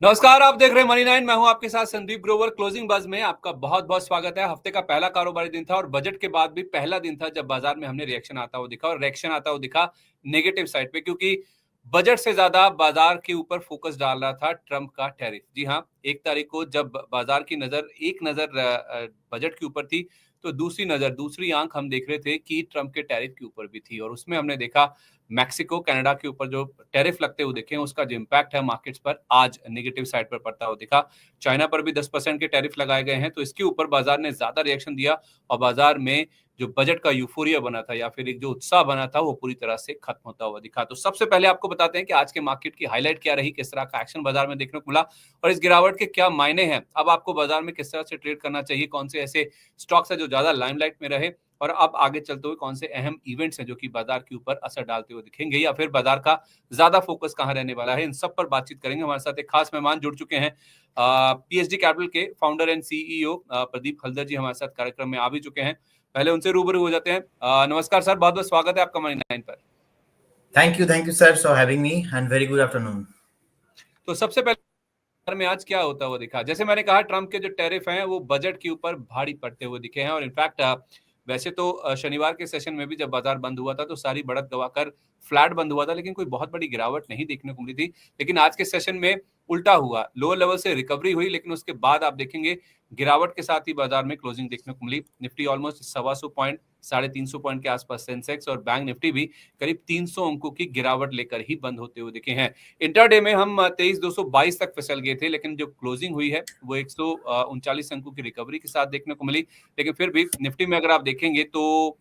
नमस्कार, आप देख रहे हैं मनी 9। मैं हूं आपके साथ संदीप ग्रोवर। क्लोजिंग बज में आपका बहुत बहुत स्वागत है। हफ्ते का पहला कारोबारी दिन था और बजट के बाद भी पहला दिन था जब बाजार में हमने रिएक्शन आता हुआ दिखा, और रिएक्शन आता हुआ दिखा नेगेटिव साइड पे, क्योंकि बजट से ज्यादा बाजार के ऊपर फोकस डाल रहा था ट्रंप का टैरिफ। जी हाँ, 1 तारीख को जब बाजार की नजर एक नजर बजट के ऊपर थी, तो दूसरी आंख हम देख रहे थे कि ट्रंप के टैरिफ के ऊपर भी थी। और उसमें हमने देखा मैक्सिको कनाडा के ऊपर जो टैरिफ लगते हुए दिखे, उसका जो इम्पैक्ट है मार्केट्स पर आज नेगेटिव साइड पर पड़ता हुआ दिखा। चाइना पर भी 10% के टैरिफ लगाए गए हैं, तो इसके ऊपर बाजार ने ज्यादा रिएक्शन दिया और बाजार में जो बजट का यूफोरिया बना था या फिर एक जो उत्साह बना था वो पूरी तरह से खत्म होता हुआ दिखा। तो सबसे पहले आपको बताते हैं कि आज के मार्केट की हाईलाइट क्या रही, किस तरह का एक्शन बाजार में देखने को मिला और इस गिरावट के क्या मायने हैं। अब आपको बाजार में किस तरह से ट्रेड करना चाहिए, कौन से ऐसे स्टॉक्स है जो ज्यादा लाइमलाइट में रहे, और अब आगे चलते हुए कौन से अहम इवेंट्स हैं जो कि बाजार के ऊपर असर डालते हुए दिखेंगे, या फिर बाजार का ज्यादा फोकस कहां रहने वाला है, इन सब पर बातचीत करेंगे। हमारे साथ एक खास मेहमान जुड़ चुके हैं, पीएचडी कैपिटल के फाउंडर एंड सीईओ प्रदीप खलदर जी हमारे साथ कार्यक्रम में आ भी चुके हैं। पहले उनसे रूबरू हो जाते हैं। नमस्कार सर, बहुत बहुत स्वागत है आपका मनी 9 पर। Thank you sir for having me and very good afternoon. तो सबसे पहले में आज क्या होता हुआ दिखा, जैसे मैंने कहा ट्रंप के जो टैरिफ हैं वो बजट के ऊपर भारी पड़ते हुए दिखे हैं। और इनफैक्ट वैसे तो शनिवार के सेशन में भी जब बाजार बंद हुआ था तो सारी बढ़त गवाकर फ्लैट बंद हुआ था, लेकिन कोई बहुत बड़ी गिरावट नहीं देखने को मिली थी। लेकिन आज के सेशन में उल्टा हुआ, लोअर लेवल से रिकवरी हुई, लेकिन उसके बाद आप देखेंगे गिरावट के साथ ही बाजार में क्लोजिंग देखने को मिली। निफ्टी ऑलमोस्ट 125 पॉइंट 350 पॉइंट के आसपास, सेंसेक्स और बैंक निफ्टी भी करीब 300 अंकों की गिरावट लेकर ही बंद होते हुए दिखे हैं। इंटरडे में हम 23,222 तक फिसल गए थे, लेकिन जो क्लोजिंग हुई है वो 139 अंकों की रिकवरी के साथ देखने को मिली। लेकिन फिर भी निफ्टी में अगर आप देखेंगे तो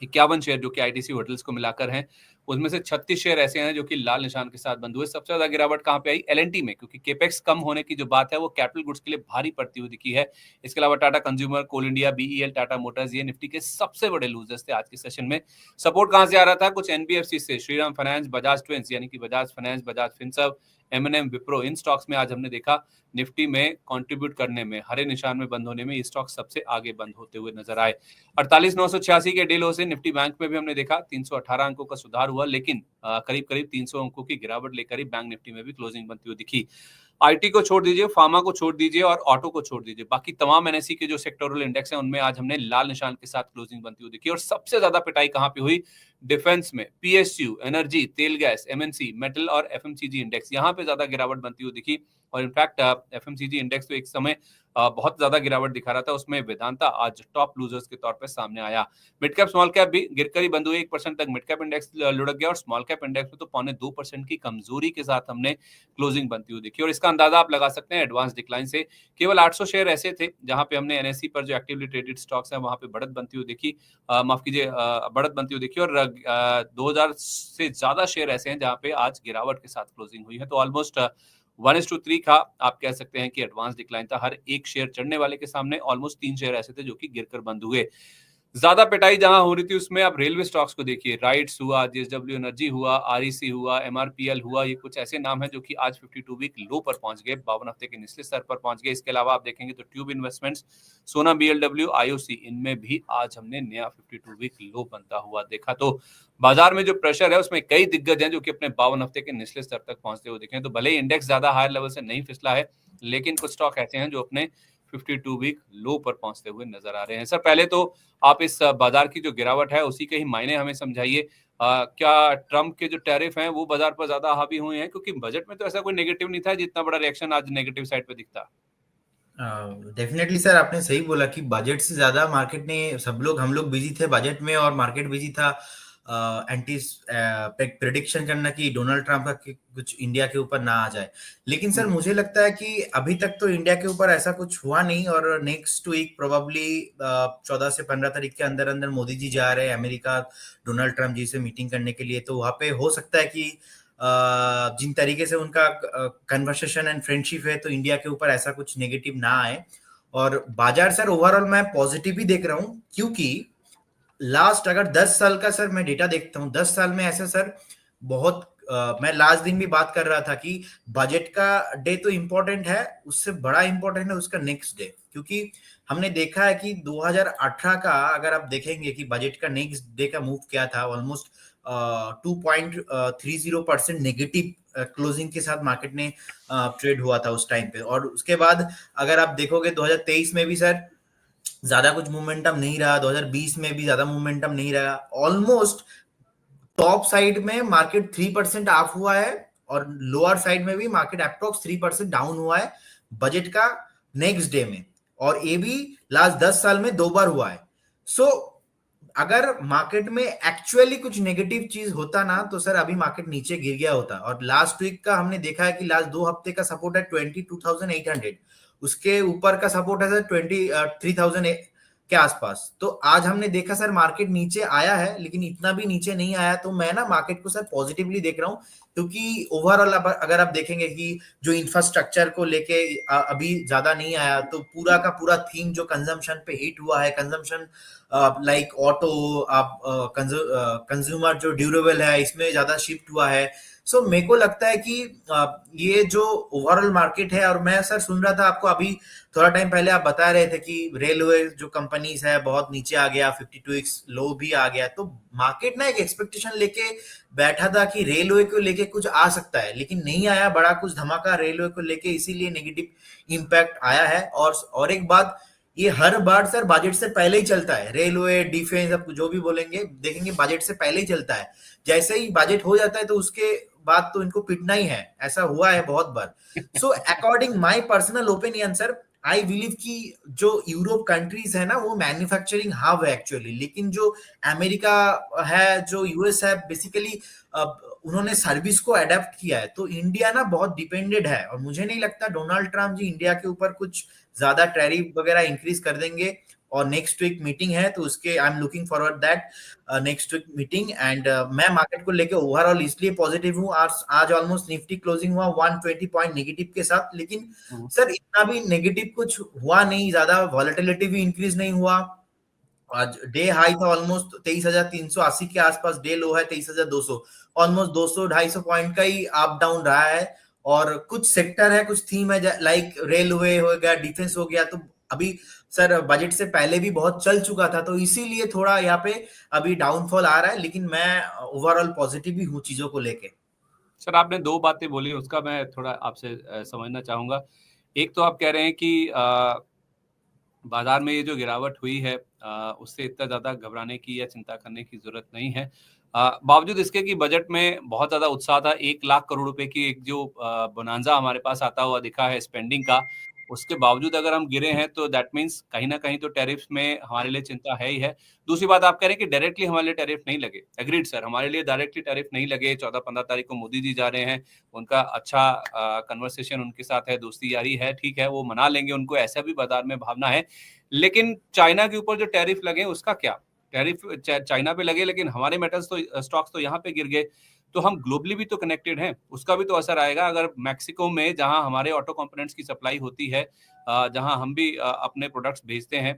51 शेयर जो कि आईटीसी होटल्स को मिलाकर हैं, उसमें से 36 शेयर ऐसे हैं जो कि लाल निशान के साथ बंद हुए। सबसे ज्यादा गिरावट कहां पे आई? एलएनटी में, क्योंकि केपेक्स कम होने की जो बात है वो कैपिटल गुड्स के लिए भारी पड़ती हुई दिखी है। इसके अलावा टाटा कंज्यूमर, कोल इंडिया, बीईएल, टाटा मोटर्स, ये निफ्टी के सबसे बड़े लूजर्स थे आज के सेशन में। सपोर्ट कहां से आ रहा था? कुछ एनबीएफसी से, श्रीराम फाइनेंस, बजाज ट्विंस यानी कि Bajaj Finance, Bajaj Finserv, MNM, Wipro, इन स्टॉक्स में आज हमने देखा निफ्टी में कंट्रीब्यूट करने में, हरे निशान में बंद होने में ये स्टॉक सबसे आगे बंद होते हुए नजर आए। 48,986 के डील से निफ्टी बैंक में भी हमने देखा 318 अंकों का सुधार हुआ, लेकिन करीब करीब 300 अंकों की गिरावट लेकर ही बैंक निफ्टी में भी क्लोजिंग बनती हुई दिखी। आईटी को छोड़ दीजिए, फार्मा को छोड़ दीजिए और ऑटो को छोड़ दीजिए, बाकी तमाम एनएससी के जो सेक्टोरल इंडेक्स हैं उनमें आज हमने लाल निशान के साथ क्लोजिंग बनती हुई दिखी। और सबसे ज्यादा पिटाई कहां पे हुई? डिफेंस में, पीएसयू, एनर्जी, तेल गैस, एमएनसी, मेटल और एफएमसीजी इंडेक्स, यहां पे ज्यादा गिरावट बनती हुई दिखी। और इनफैक्ट एफएमसीजी इंडेक्स तो एक समय बहुत ज्यादा गिरावट दिखा रहा था, उसमें वेदांता आज टॉप लूजर्स के तौर पर सामने आया। मिड कैप स्मॉल कैप भी गिरकर ही बंद हुई, 1% तक मिड कैप इंडेक्स लुढ़क गया और स्मॉल कैप इंडेक्स में तो 0.25% की कमजोरी के साथ हमने क्लोजिंग बनती हुई दिखी। और इसका अंदाजा आप लगा सकते हैं एडवांस डिक्लाइन से। केवल 800 शेयर ऐसे थे जहां पे हमने एनएससी पर जो एक्टिवली ट्रेडेड स्टॉक्स हैं वहां पे बढ़त बनती हुई दिखी, माफ कीजिए, बढ़त बनती हुई दिखी। और 2000 से ज्यादा शेयर ऐसे हैं जहां पे आज गिरावट के साथ क्लोजिंग हुई है। तो ऑलमोस्ट 1:3 का आप कह सकते हैं कि एडवांस डिक्लाइन था। हर एक शेयर चढ़ने वाले के सामने ऑलमोस्ट 3 शेयर ऐसे थे जो कि गिरकर बंद हुए। ज्यादा पिटाई जहां हो रही थी उसमें आप रेलवे स्टॉक्स को देखिए, राइट्स हुआ, जेएसडब्ल्यू एनर्जी हुआ, आरईसी हुआ, एमआरपीएल हुआ, ये कुछ ऐसे नाम हैं जो कि आज 52 वीक लो पर पहुंच गए, 52 हफ्ते के निचले स्तर पर पहुंच गए। इसके अलावा आप देखेंगे तो ट्यूब इन्वेस्टमेंट्स, सोना, बीएलडब्ल्यू, आईओसी, इनमें भी आज हमने नया 52 वीक लो बनता हुआ देखा। तो बाजार में जो प्रेशर है उसमें कई दिग्गज हैं जो कि अपने 52 हफ्ते के निचले स्तर तक पहुंचते हुए दिखे। तो भले ही इंडेक्स ज्यादा हायर लेवल से नहीं फिसला है, लेकिन कुछ स्टॉक ऐसे हैं जो अपने 52 वीक लो पर पहुंचते हुए नजर आ रहे हैं। सर, पहले तो आप इस बाजार की जो गिरावट है उसी के ही मायने हमें समझाइए। क्या ट्रंप के जो टैरिफ हैं वो बाजार पर ज्यादा हावी हुए हैं? क्योंकि बजट में तो ऐसा कोई नेगेटिव नहीं था जितना बड़ा रिएक्शन आज नेगेटिव साइड पे दिखता। डेफिनेटली सर, आपने सही बोला कि बजट से ज्यादा मार्केट ने, हम लोग बिजी थे बजट में और मार्केट बिजी था एंटी प्रेडिक्शन करना कि डोनाल्ड ट्रंप का कुछ इंडिया के ऊपर ना आ जाए। लेकिन सर मुझे लगता है कि अभी तक तो इंडिया के ऊपर ऐसा कुछ हुआ नहीं और नेक्स्ट वीक प्रोबेबली 14 से 15 तारीख के अंदर अंदर मोदी जी जा रहे हैं अमेरिका डोनाल्ड ट्रंप जी से मीटिंग करने के लिए। तो वहां पे हो सकता है कि जिन तरीके से उनका कन्वर्सेशन एंड फ्रेंडशिप है तो इंडिया के ऊपर ऐसा कुछ नेगेटिव ना आए। और बाजार सर ओवरऑल मैं पॉजिटिव ही देख रहा हूं, क्योंकि लास्ट अगर 10 साल का सर मैं डेटा देखता हूं, 10 साल में ऐसा सर बहुत मैं लास्ट दिन भी बात कर रहा था कि बजट का डे तो इम्पोर्टेंट है, उससे बड़ा इम्पोर्टेंट है उसका नेक्स्ट डे, क्योंकि हमने देखा है कि 2018 का अगर आप देखेंगे कि बजट का नेक्स्ट डे का मूव क्या था, ऑलमोस्ट 2.30% नेगेटिव क्लोजिंग के साथ मार्केट ने ट्रेड हुआ था उस टाइम पे। और उसके बाद अगर आप देखोगे 2023 में भी सर ज्यादा कुछ मोमेंटम नहीं रहा, 2020 में भी ज्यादा मोमेंटम नहीं रहा, ऑलमोस्ट टॉप साइड में मार्केट 3% ऑफ हुआ है और लोअर साइड में भी मार्केट अप्रोक्स 3% डाउन हुआ है बजट का नेक्स्ट डे में, और ये भी लास्ट 10 साल में 2 बार हुआ है। सो अगर मार्केट में एक्चुअली कुछ नेगेटिव चीज होता ना तो सर अभी मार्केट नीचे गिर गया होता। और लास्ट वीक का हमने देखा है कि लास्ट 2 हफ्ते का सपोर्ट है 22,800, उसके ऊपर का सपोर्ट है सर 23,000 के आसपास। तो आज हमने देखा सर मार्केट नीचे आया है, लेकिन इतना भी नीचे नहीं आया, तो मैं ना मार्केट को सर पॉजिटिवली देख रहा हूँ, क्योंकि ओवरऑल अगर आप देखेंगे कि जो इंफ्रास्ट्रक्चर को लेके अभी ज्यादा नहीं आया, तो पूरा का पूरा थीम जो कंजम्पशन पे हिट हुआ है, कंजम्पशन लाइक ऑटो, आप कंज्यूमर जो ड्यूरेबल है इसमें ज्यादा शिफ्ट हुआ है। सो मेरे को लगता है कि ये जो ओवरऑल मार्केट है, और मैं सर सुन रहा था आपको अभी थोड़ा टाइम पहले आप बता रहे थे कि रेलवे जो कंपनीज है बहुत नीचे आ गया, 52 लो भी आ गया, तो मार्केट ना एक एक्सपेक्टेशन लेके बैठा था कि रेलवे को लेके कुछ आ सकता है, लेकिन नहीं आया बड़ा कुछ धमाका रेलवे को लेके, इसीलिए नेगेटिव इम्पैक्ट आया है। और एक बात, ये हर बार सर बजट से पहले ही चलता है, रेलवे डिफेंस आप जो भी बोलेंगे देखेंगे बजट से पहले ही चलता है। जैसे ही बजट हो जाता है तो उसके बाद तो इनको पिटना ही है, ऐसा हुआ है बहुत बार। So according my personal opinion sir, I believe कि जो यूरोप कंट्रीज है ना वो मैन्युफैक्चरिंग हब है एक्चुअली, लेकिन जो अमेरिका है, जो यूएस है, बेसिकली उन्होंने सर्विस को अडेप्ट किया है। तो इंडिया ना बहुत डिपेंडेड है, और मुझे नहीं लगता डोनाल्ड ट्रम्प जी इंडिया के ऊपर कुछ ज्यादा टैरिफ वगैरह इंक्रीज कर देंगे। और नेक्स्ट वीक मीटिंग है, तो उसके I am looking forward that next week meeting. And मैं मार्केट को लेके ओवरऑल इसलिए पॉजिटिव हूँ। आज ऑलमोस्ट निफ्टी क्लोजिंग हुआ 120 पॉइंट नेगेटिव के साथ, लेकिन सर इतना भी नेगेटिव कुछ हुआ नहीं, ज्यादा वॉलेटिलिटी भी इंक्रीज नहीं हुआ। आज डे हाई था ऑलमोस्ट 23,380 के आसपास, डे लो है 23,200, ऑलमोस्ट 200-250 पॉइंट का ही अप डाउन रहा है। और कुछ सेक्टर है, कुछ थीम है, लाइक रेलवे हो गया, डिफेंस हो गया, तो अभी सर बजट से पहले भी बहुत चल चुका था, तो इसीलिए थोड़ा यहाँ पे अभी डाउनफॉल आ रहा है, लेकिन मैं ओवरऑल पॉजिटिव ही हूँ चीजों को लेके। सर आपने दो बातें बोली, उसका मैं थोड़ा आपसे समझना चाहूंगा। एक तो आप कह रहे हैं कि बाजार में ये जो गिरावट हुई है उससे इतना ज़्यादा घबराने की या चिंता करने की ज़रूरत नहीं है। बावजूद इसके कि बजट में बहुत ज़्यादा उत्साह था, 1 लाख करोड़ रुपए की एक जो बोनांजा हमारे पास आता हुआ दिखा है स्पेंडिंग का, उसके बावजूद अगर हम गिरे हैं तो दैट मीन्स कहीं ना कहीं तो टैरिफ्स में हमारे लिए चिंता है ही है। दूसरी बात, आप कह रहे हैं कि डायरेक्टली हमारे लिए टैरिफ नहीं लगे। एग्रीड सर, हमारे लिए डायरेक्टली टैरिफ नहीं लगे। 14-15 तारीख को मोदी जी जा रहे हैं, उनका अच्छा कन्वर्सेशन उनके साथ है, दोस्ती यारी है, ठीक है, वो मना लेंगे, उनको ऐसा भी बाजार में भावना है। लेकिन चाइना के ऊपर जो टैरिफ लगे उसका क्या? टैरिफ चाइना पे लगे, लेकिन हमारे मेटल्स तो स्टॉक्स तो यहाँ पे गिर गए। तो हम ग्लोबली भी तो कनेक्टेड हैं, उसका भी तो असर आएगा। अगर मैक्सिको में जहां हमारे ऑटो कंपोनेंट्स की सप्लाई होती है, जहां हम भी अपने प्रोडक्ट्स भेजते हैं,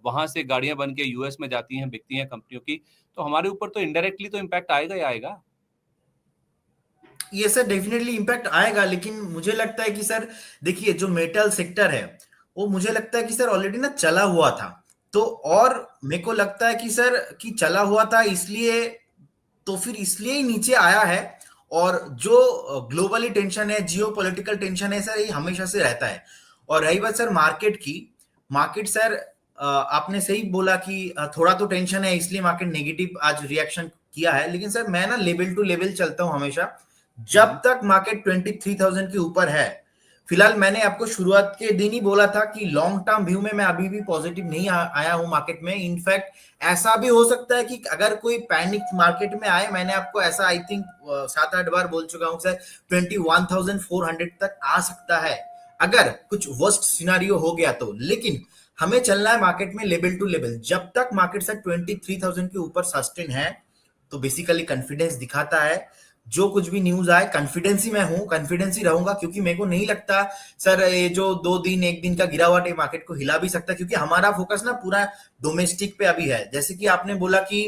वहां से गाड़ियां बन के यूएस में जाती हैं, बिकती हैं कंपनियों की, तो हमारे ऊपर तो इनडायरेक्टली तो इम्पैक्ट आएगा ही आएगा। ये सर डेफिनेटली इम्पैक्ट आएगा, लेकिन मुझे लगता है कि सर देखिए जो मेटल सेक्टर है वो मुझे लगता है कि सर ऑलरेडी ना चला हुआ था। तो और मेरे को लगता है कि सर कि चला हुआ था इसलिए, तो फिर इसलिए ही नीचे आया है। और जो ग्लोबली टेंशन है, जियो पॉलिटिकल टेंशन है सर, ये हमेशा से रहता है। और रही बात सर मार्केट की, मार्केट सर आपने सही बोला कि थोड़ा तो टेंशन है इसलिए मार्केट नेगेटिव आज रिएक्शन किया है, लेकिन सर मैं ना लेवल टू लेवल चलता हूं हमेशा। जब तक मार्केट 23,000 के ऊपर है, फिलहाल मैंने आपको शुरुआत के दिन ही बोला था कि लॉन्ग टर्म व्यू में मैं अभी भी पॉजिटिव नहीं आया हूं मार्केट में। इनफैक्ट ऐसा भी हो सकता है कि अगर कोई पैनिक मार्केट में आए, मैंने आपको ऐसा आई थिंक 7-8 बार बोल चुका हूं सर, 21,400 तक आ सकता है अगर कुछ वर्स्ट सिनारियो हो गया तो। लेकिन हमें चलना है मार्केट में लेवल टू लेवल। जब तक मार्केट सर 23,000 के ऊपर सस्टेन है तो बेसिकली कॉन्फिडेंस दिखाता है। जो कुछ भी न्यूज आए कॉन्फिडेंस ही मैं हूं, कॉन्फिडेंस ही रहूंगा, क्योंकि मेरे को नहीं लगता सर ये जो 2 दिन 1 दिन का गिरावट है मार्केट को हिला भी सकता है, क्योंकि हमारा फोकस ना पूरा डोमेस्टिक पे अभी है। जैसे कि आपने बोला कि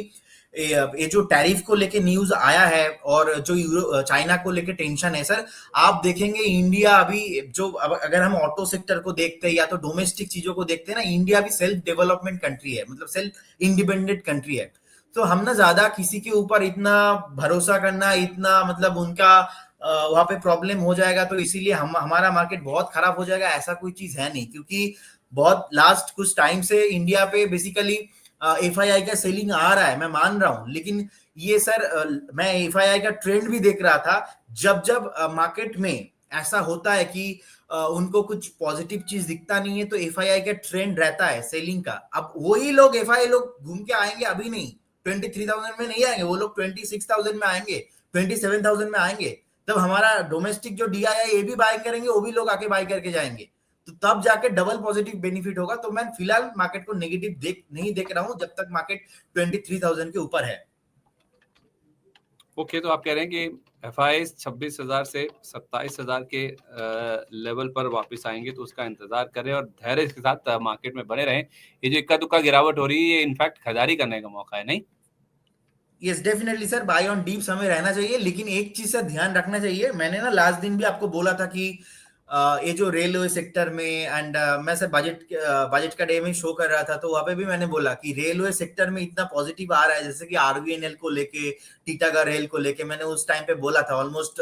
ये जो टैरिफ को लेके न्यूज आया है और जो चाइना को लेके टेंशन है सर, आप देखेंगे इंडिया अभी जो अगर हम ऑटो सेक्टर को देखते हैं या तो डोमेस्टिक चीजों को देखते हैं ना, इंडिया भी सेल्फ डेवलपमेंट कंट्री है, मतलब सेल्फ इंडिपेंडेंट कंट्री है। तो हम ना ज्यादा किसी के ऊपर इतना भरोसा करना, इतना मतलब उनका वहां पे प्रॉब्लम हो जाएगा तो इसीलिए हम हमारा मार्केट बहुत खराब हो जाएगा, ऐसा कोई चीज है नहीं। क्योंकि बहुत लास्ट कुछ टाइम से इंडिया पे बेसिकली एफआईआई का सेलिंग आ रहा है, मैं मान रहा हूं, लेकिन ये सर मैं एफआईआई का ट्रेंड भी देख रहा था। जब जब मार्केट में ऐसा होता है कि उनको कुछ पॉजिटिव चीज दिखता नहीं है तो एफआईआई का ट्रेंड रहता है सेलिंग का। अब वही लोग एफआईआई लोग घूम के आएंगे, अभी नहीं 23,000 में नहीं आएंगे, वो लोग 26,000 में आएंगे, 27,000 में आएंगे। तब हमारा डोमेस्टिक जो डीआईआई ये भी बाय करेंगे, वो भी लोग आके बाय करके जाएंगे, तो तब जाके डबल पॉजिटिव बेनिफिट होगा। तो मैं फिलहाल मार्केट को नेगेटिव नहीं देख रहा हूं जब तक मार्केट 23,000 के ऊपर है। ओके, तो आप कह रहे हैं कि एफआई 26,000 से 27,000 के लेवल पर वापस आएंगे, तो उसका इंतजार करें और धैर्य के साथ मार्केट में बने रहें। ये जो इक्का दुक्का गिरावट हो रही है, ये इनफैक्ट खरीदारी करने का मौका है, नहीं? Yes definitely sir, buy on dips हमें रहना चाहिए, लेकिन एक चीज से ध्यान रखना चाहिए। मैंने ना लास्ट दिन भी आपको बोला था कि ये जो रेलवे सेक्टर में एंड मैं सर बजट का डे में शो कर रहा था, तो वहां पे भी मैंने बोला कि रेलवे सेक्टर में इतना पॉजिटिव आ रहा है, जैसे कि आरवीएनएल को लेके, टीटागढ़ रेल को लेके मैंने उस टाइम पे बोला था ऑलमोस्ट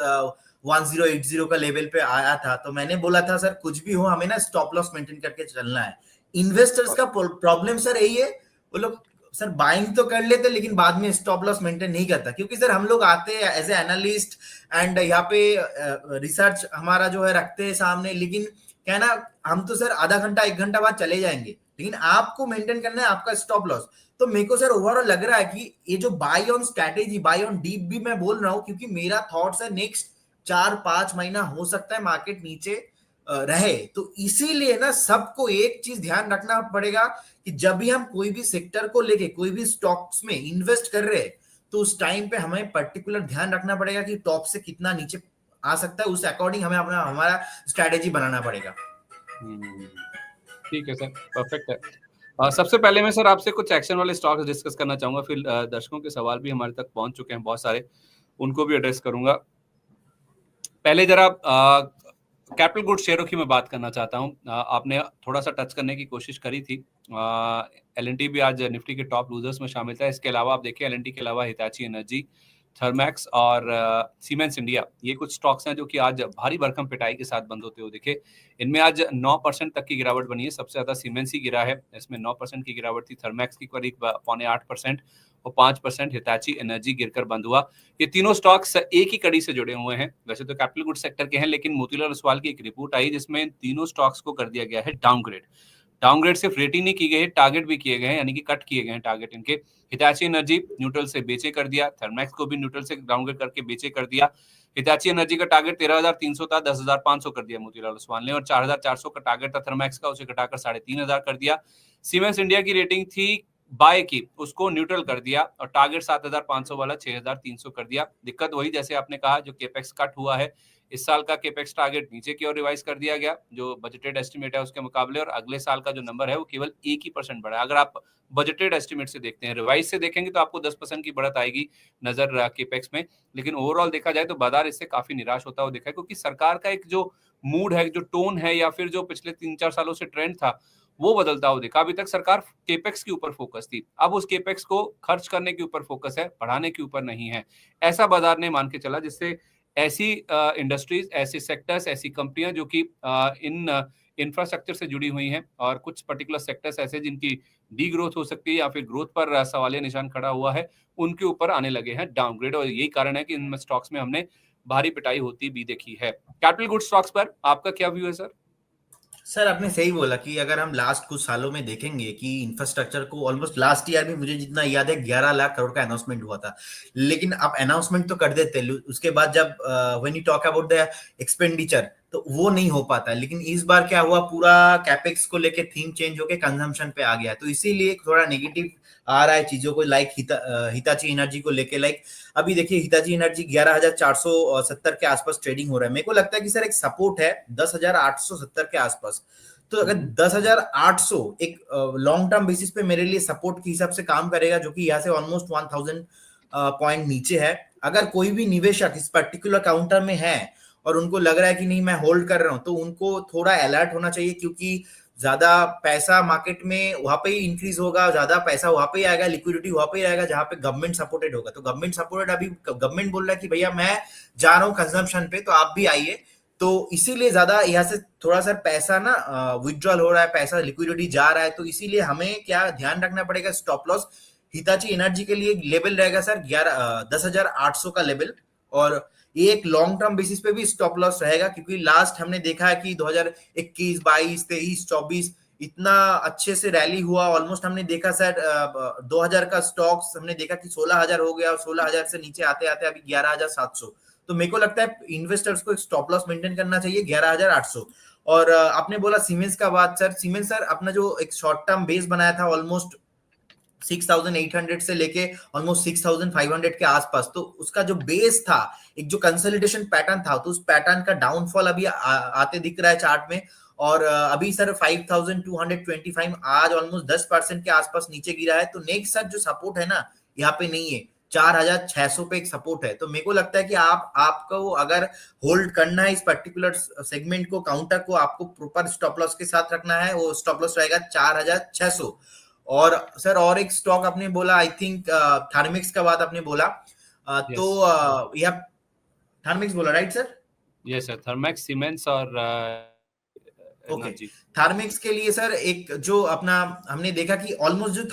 1080 का लेवल पे आया था। तो मैंने बोला था सर कुछ भी हो हमें ना स्टॉप लॉस मेंटेन करके चलना है। इन्वेस्टर्स का प्रॉब्लम सर यही है, वो लोग सर बाइंग तो कर लेते लेकिन बाद में स्टॉप लॉस मेंटेन नहीं करता। क्योंकि सर हम लोग आते हैं एज ए एनालिस्ट एंड यहाँ पे रिसर्च हमारा जो है रखते हैं सामने, लेकिन क्या है ना, हम तो सर आधा घंटा 1 घंटा बाद चले जाएंगे, लेकिन आपको मेंटेन करना है आपका स्टॉप लॉस। तो मेरे को सर ओवरऑल लग रहा है कि ये जो buy on strategy, buy on dip भी मैं बोल रहा हूँ, क्योंकि मेरा थॉट्स है नेक्स्ट 4-5 महीना हो सकता है मार्केट नीचे रहे। तो इसीलिए ना सबको एक चीज ध्यान रखना पड़ेगा कि जब भी हम कोई भी सेक्टर को लेके कोई भी स्टॉक्स में इन्वेस्ट कर रहे हैं, तो उस टाइम पे हमें पर्टिकुलर ध्यान रखना पड़ेगा कि टॉप से कितना नीचे आ सकता है, उस अकॉर्डिंग हमें अपना हमारा स्ट्रैटेजी बनाना पड़ेगा। ठीक है सर, परफेक्ट है। सबसे पहले मैं सर आपसे कुछ एक्शन वाले स्टॉक्स डिस्कस करना चाहूंगा, फिर दर्शकों के सवाल भी हमारे तक पहुंच चुके हैं बहुत सारे, उनको भी एड्रेस करूंगा। पहले जरा कैपिटल गुड्स शेयरों की मैं बात करना चाहता हूं। आपने थोड़ा सा टच करने की कोशिश करी थी। एल&टी भी आज निफ्टी के टॉप लूजर्स में शामिल था। इसके अलावा आप देखिए एल&टी के अलावा हिताची एनर्जी, थर्मैक्स और सीमेंस इंडिया, ये कुछ स्टॉक्स हैं जो कि आज भारी भरकम पिटाई के साथ बंद होते हुए दिखे। इनमें आज 9% तक की गिरावट बनी है। सबसे ज्यादा सीमेंस ही गिरा है, इसमें 9% की गिरावट थी। थर्मैक्स की करीब 7.25% और 5% हिताची एनर्जी गिरकर बंद हुआ। ये तीनों स्टॉक्स एक ही कड़ी से जुड़े हुए हैं। वैसे तो कैपिटल गुड सेक्टर के हैं, लेकिन मोतीलाल ओसवाल की एक रिपोर्ट आई जिसमें तीनों स्टॉक्स को कर दिया गया है डाउनग्रेड। डाउनग्रेड सिर्फ रेटिंग नहीं की गई है, टारगेट भी किए गए हैं, यानी कि कट किए गए हैं टारगेट इनके। हिताची एनर्जी न्यूट्रल से बेचे कर दिया, थर्मैक्स को भी न्यूट्रल से डाउनग्रेड करके बेचे कर दिया। हिताची एनर्जी का टारगेट 13,300 था, 10,500 कर दिया मोतीलाल ओसवाल ने, और 4,400 का टारगेट था थर्मैक्स का, उसे घटाकर 3,500 कर दिया। सीमेंस इंडिया की रेटिंग थी बाय की, उसको न्यूट्रल कर दिया और टारगेट 7,500 वाला 6,300 कर दिया। दिक्कत वही जैसे आपने कहा, जो केपेक्स कट हुआ है, इस साल का केपेक्स टारगेट नीचे की ओर रिवाइज कर दिया गया जो बजटेड एस्टिमेट है उसके मुकाबले, और अगले साल का जो नंबर है वो केवल 1% बढ़ा। अगर आप बजटेड एस्टिमेट से देखते हैं, रिवाइज से देखेंगे तो आपको 10% की बढ़त आएगी नजर केपेक्स में, लेकिन ओवरऑल देखा जाए तो बाजार इससे काफी निराश होता हुआ दिखा है, क्योंकि सरकार का एक जो मूड है, जो टोन है, या फिर जो पिछले 3-4 सालों से ट्रेंड था, वो बदलता हुआ दिखा। अभी तक सरकार केपेक्स के ऊपर फोकस थी, अब उस केपेक्स को खर्च करने के ऊपर फोकस है, बढ़ाने के ऊपर नहीं है। ऐसा बाजार ने मान के चला, जिससे ऐसी इंडस्ट्रीज, ऐसे सेक्टर्स, ऐसी कंपनियां जो कि इन इंफ्रास्ट्रक्चर से जुड़ी हुई हैं, और कुछ पर्टिकुलर सेक्टर्स ऐसे जिनकी डी ग्रोथ हो सकती है या फिर ग्रोथ पर सवालिया निशान खड़ा हुआ है, उनके ऊपर आने लगे हैं डाउनग्रेड, और यही कारण है कि इन स्टॉक्स में हमने भारी पिटाई होती भी देखी है। कैपिटल गुड्स स्टॉक्स पर आपका क्या व्यू है सर? सर आपने सही बोला कि अगर हम लास्ट कुछ सालों में देखेंगे कि इंफ्रास्ट्रक्चर को ऑलमोस्ट लास्ट ईयर में मुझे जितना याद है 11 लाख करोड़ का अनाउंसमेंट हुआ था, लेकिन आप अनाउंसमेंट तो कर देते, उसके बाद जब when you talk about the expenditure तो वो नहीं हो पाता। लेकिन इस बार क्या हुआ, पूरा कैपेक्स को लेके थीम चेंज होके कंजम्पशन पे आ गया, तो इसीलिए थोड़ा नेगेटिव आ रहा है चीजों को, लाइक हिताची एनर्जी को लेके। लाइक अभी देखिए हिताची एनर्जी 11,470 के आसपास ट्रेडिंग हो रहा है। मेरे को लगता है कि सर एक सपोर्ट है 10,870 के आसपास, तो अगर 10,800 एक लॉन्ग टर्म बेसिस पे मेरे लिए सपोर्ट के हिसाब से काम करेगा, जो कि यहाँ से ऑलमोस्ट 1000 पॉइंट नीचे है। अगर कोई भी निवेशक इस पर्टिकुलर काउंटर में है और उनको लग रहा है कि नहीं मैं होल्ड कर रहा हूं, तो उनको थोड़ा अलर्ट होना चाहिए, क्योंकि ज्यादा पैसा मार्केट में वहां पे ही इंक्रीज होगा, ज्यादा पैसा वहां पे ही आएगा, लिक्विडिटी वहां पे ही आएगा जहां पे गवर्नमेंट सपोर्टेड होगा। तो गवर्नमेंट सपोर्टेड, अभी गवर्नमेंट बोल रहा है कि भैया मैं जा रहा हूँ कंजम्पशन पे, तो आप भी आइए। तो इसीलिए ज्यादा यहाँ से थोड़ा सा पैसा ना विड्रॉल हो रहा है, पैसा लिक्विडिटी जा रहा है। तो इसीलिए हमें क्या ध्यान रखना पड़ेगा, स्टॉप लॉस हिताची एनर्जी के लिए लेवल रहेगा सर 10,800 का लेवल, और ये एक लॉन्ग टर्म बेसिस पे भी स्टॉप लॉस रहेगा, क्योंकि लास्ट हमने देखा है कि 2021, 22, 23, 24 इतना अच्छे से रैली हुआ। ऑलमोस्ट हमने देखा सर 2000 का स्टॉक्स हमने देखा कि 16,000 हो गया, और 16,000 से नीचे आते आते अभी 11,700। तो मेरे को लगता है इन्वेस्टर्स को एक स्टॉप लॉस मेंटेन करना चाहिए 11,800। और आपने बोला सीमेंस का बात सर, सीमेंस सर अपना जो एक शॉर्ट टर्म बेस बनाया था ऑलमोस्ट 6,800 से लेके ऑलमोस्ट 6,500 के आसपास, तो उसका जो बेस था, एक जो कंसोलिडेशन पैटर्न था, तो उस पैटर्न का डाउनफॉल अभी आते दिख रहा है चार्ट में। और अभी सर 5,225 आज ऑलमोस्ट 10% के आसपास नीचे गिरा है। तो नेक्स्ट सर जो सपोर्ट है ना, यहाँ पे नहीं है, 4,600 पे एक सपोर्ट है। तो मेरे को लगता है कि आपको अगर होल्ड करना है इस पर्टिकुलर सेगमेंट को, काउंटर को, आपको प्रॉपर स्टॉप लॉस के साथ रखना है। वो स्टॉप लॉस रहेगा 4,600। और सर और एक स्टॉक आपने बोला, आई थिंक थर्मिक्स का बात आपने बोला, तो यह थर्मिक्स बोला right sir? Yes sir, Thermax, siemens और ओके। थर्मिक्स के लिए सर एक जो अपना हमने देखा कि ऑलमोस्ट जो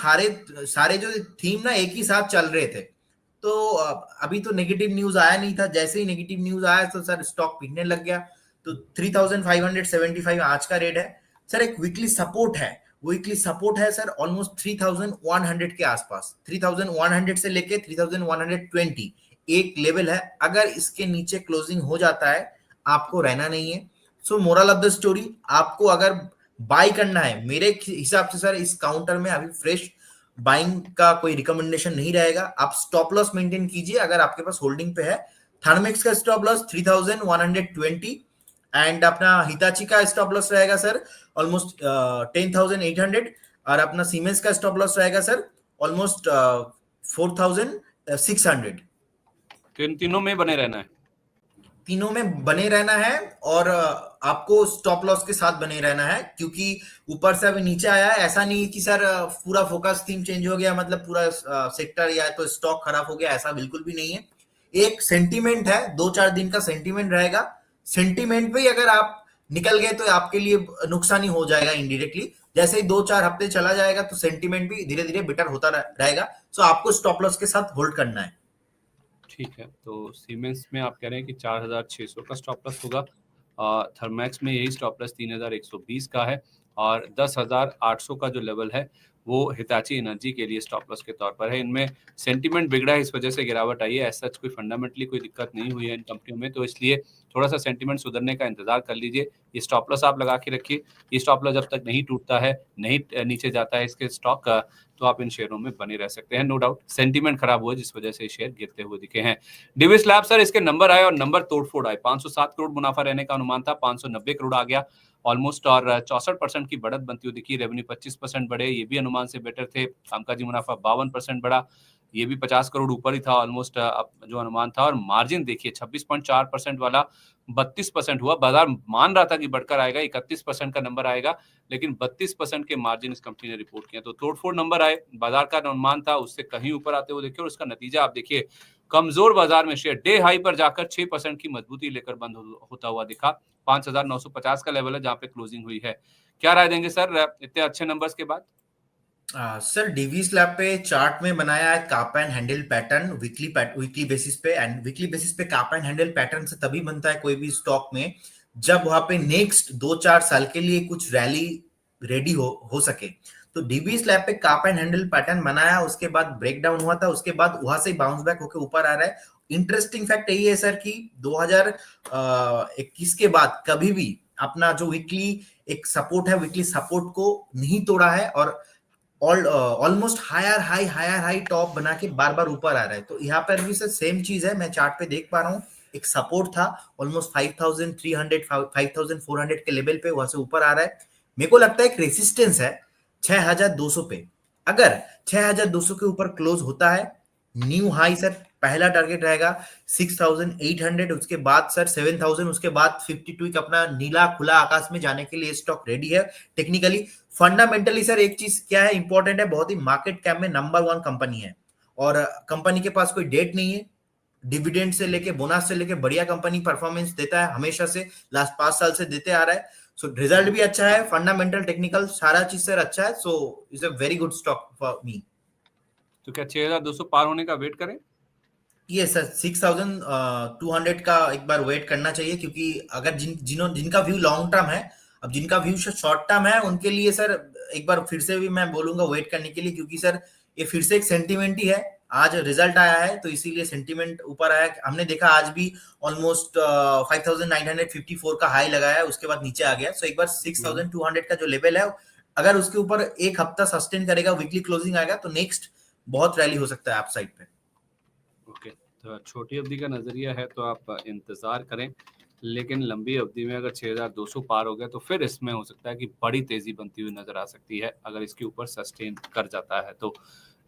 सारे जो थीम ना एक ही साथ चल रहे थे। तो अभी तो नेगेटिव न्यूज आया नहीं था, जैसे ही नेगेटिव न्यूज आया तो सर स्टॉक पिघने लग गया। तो 3,575 आज का रेट है सर। एक वीकली सपोर्ट है, वीकली सपोर्ट है सर ऑलमोस्ट 3,100 के आसपास, 3,100 से लेके 3,120 एक लेवल है। अगर इसके नीचे क्लोजिंग हो जाता है, आपको रहना नहीं है। सो मोरल ऑफ द स्टोरी, आपको अगर बाय करना है, मेरे हिसाब से सर इस काउंटर में अभी फ्रेश बाइंग का कोई रिकमेंडेशन नहीं रहेगा। आप स्टॉप लॉस मेंटेन कीजिए अगर आपके पास होल्डिंग पे है। थर्मेक्स का स्टॉप लॉस 3,120 एंड अपना हिताची का स्टॉप लॉस रहेगा सर ऑलमोस्ट 10,800, और अपना सीमेंस का स्टॉप लॉस रहेगा सर ऑलमोस्ट 4,600। तो इन तीनों में बने रहना है, तीनों में बने रहना है, और आपको स्टॉप लॉस के साथ बने रहना है, क्योंकि ऊपर से अभी नीचे आया है। ऐसा नहीं कि सर पूरा फोकस थीम चेंज हो गया, मतलब पूरा सेक्टर या तो स्टॉक खराब हो गया, ऐसा बिल्कुल भी नहीं है। एक सेंटीमेंट है, 2-4 दिन का सेंटीमेंट रहेगा। सेंटीमेंट पे ही अगर आप निकल गए तो आपके लिए नुकसान ही हो जाएगा इनडायरेक्टली। जैसे ही 2-4 हफ्ते चला जाएगा तो सेंटीमेंट भी धीरे धीरे बेटर होता रहेगा। सो आपको स्टॉप लॉस के साथ होल्ड करना है। ठीक है। तो सीमेंस में आप कह रहे हैं कि 4,600 का स्टॉप लॉस होगा, थर्मैक्स में यही स्टॉप लॉस 3,120 का है, और 10,800 का जो लेवल है वो हिताची एनर्जी के लिए स्टॉप लॉस के तौर पर है। इनमें सेंटीमेंट बिगड़ा है, इस वजह से गिरावट आई है। ऐसा कोई फंडामेंटली कोई दिक्कत नहीं हुई है इन कंपनियों में, तो इसलिए थोड़ा सा सेंटीमेंट सुधरने का इंतजार कर लीजिए। ये स्टॉप लॉस आप लगा के रखिए। ये स्टॉप लॉस जब तक नहीं टूटता है, नहीं नीचे जाता है इसके स्टॉक का, तो आप इन शेयरों में बने रह सकते हैं। नो डाउट सेंटीमेंट खराब हुआ जिस वजह से शेयर गिरते हुए दिखे हैं। डिविस लैब सर, इसके नंबर आए और नंबर तोड़फोड़ आए। 507 करोड़ मुनाफा रहने का अनुमान था, 590 करोड़ आ गया ऑलमोस्ट, और 64% की बढ़त बनती हुई दिखी। रेवेन्यू 25% बढ़े, ये भी अनुमान से बेटर थे। कामकाजी मुनाफा 52% बढ़ा, ये भी 50 करोड़ ऊपर ही था ऑलमोस्ट जो अनुमान था। और मार्जिन देखिए 26.4% वाला 32% हुआ। बाजार मान रहा था कि बढ़कर आएगा, 31% का नंबर आएगा, लेकिन 32% के मार्जिन इस कंपनी ने रिपोर्ट किया। तो तोड़फोड़ नंबर आए, बाजार का अनुमान था उससे कहीं ऊपर आते हुए देखिए, और उसका नतीजा आप देखिए, कमजोर बाजार में शेयर डे हाई पर जाकर 6% की मजबूती लेकर बंद होता हुआ दिखा। 5,950 का लेवल है जहां पे क्लोजिंग हुई है। क्या राय देंगे सर इतने अच्छे नंबर्स के बाद? सर डीवीस लैब पे चार्ट में बनाया है cup and handle pattern weekly basis पे, एंड वीकली बेसिस पे काप एंड हैंडल पैटर्न से तभी बनता है कोई भी स्टॉक में, जब वहां पे नेक्स्ट 2-4 साल के लिए कुछ रैली रेडी हो सके। तो डीवीस लैब पे काप एंड हैंडल पैटर्न बनाया, उसके बाद ब्रेकडाउन हुआ था, उसके बाद वहां से बाउंस बैक होकर ऊपर आ रहा है। इंटरेस्टिंग फैक्ट यही है सर कि 2021 के बाद कभी भी अपना जो वीकली एक सपोर्ट है, वीकली सपोर्ट को नहीं तोड़ा है, और ऑलमोस्ट हायर हाई टॉप बना के बार बार ऊपर आ रहा है। तो यहाँ पर भी सर सेम चीज है, मैं चार्ट पे देख पा रहा हूँ। एक सपोर्ट था ऑलमोस्ट 5,300 5,400 के लेवल पे, वहां से ऊपर आ रहा है। मेरे को लगता है एक रेसिस्टेंस है 6200 पे। अगर 6200 के ऊपर क्लोज होता है, न्यू हाई सर पहला टारगेट रहेगा 6800, उसके बाद सर 7000, उसके बाद 52 का अपना नीला खुला आकाश में जाने के लिए स्टॉक रेडी है टेक्निकली। फंडामेंटली सर एक चीज क्या है इंपॉर्टेंट है, बहुत ही मार्केट कैप में नंबर 1 कंपनी है, और कंपनी के पास कोई डेट नहीं है, डिविडेंड से लेके बोनस से लेके बढ़िया कंपनी परफॉर्मेंस देता है हमेशा से, लास्ट 5 साल से देते आ रहा है। सो रिजल्ट भी अच्छा है, फंडामेंटल टेक्निकल सारा चीज सर अच्छा है, so is a very good stock for me. तो क्या 6200 पार होने का वेट करें? ये सर 6200 का एक बार वेट करना चाहिए, क्योंकि अगर जिनका व्यू लॉन्ग टर्म है, अब जिनका व्यू शॉर्ट टर्म है उनके लिए सर एक बार फिर से भी मैं बोलूंगा वेट करने के लिए, क्योंकि सर ये फिर से एक सेंटीमेंट ही है। आज रिजल्ट आया है तो इसीलिए सेंटीमेंट ऊपर आया। हमने देखा आज भी ऑलमोस्ट 5954 का हाई लगाया है, उसके बाद नीचे आ गया। सो एक बार 6200 का जो लेवल है, अगर उसके ऊपर एक हफ्ता सस्टेन करेगा, वीकली क्लोजिंग आएगा, तो नेक्स्ट बहुत रैली हो सकता है आप साइड पे। ओके, तो छोटी अवधि का नजरिया है तो आप इंतजार करें, लेकिन लंबी अवधि में अगर 6200 पार हो गया तो फिर इसमें हो सकता है कि बड़ी तेजी बनती हुई नजर आ सकती है अगर इसके ऊपर सस्टेन कर जाता है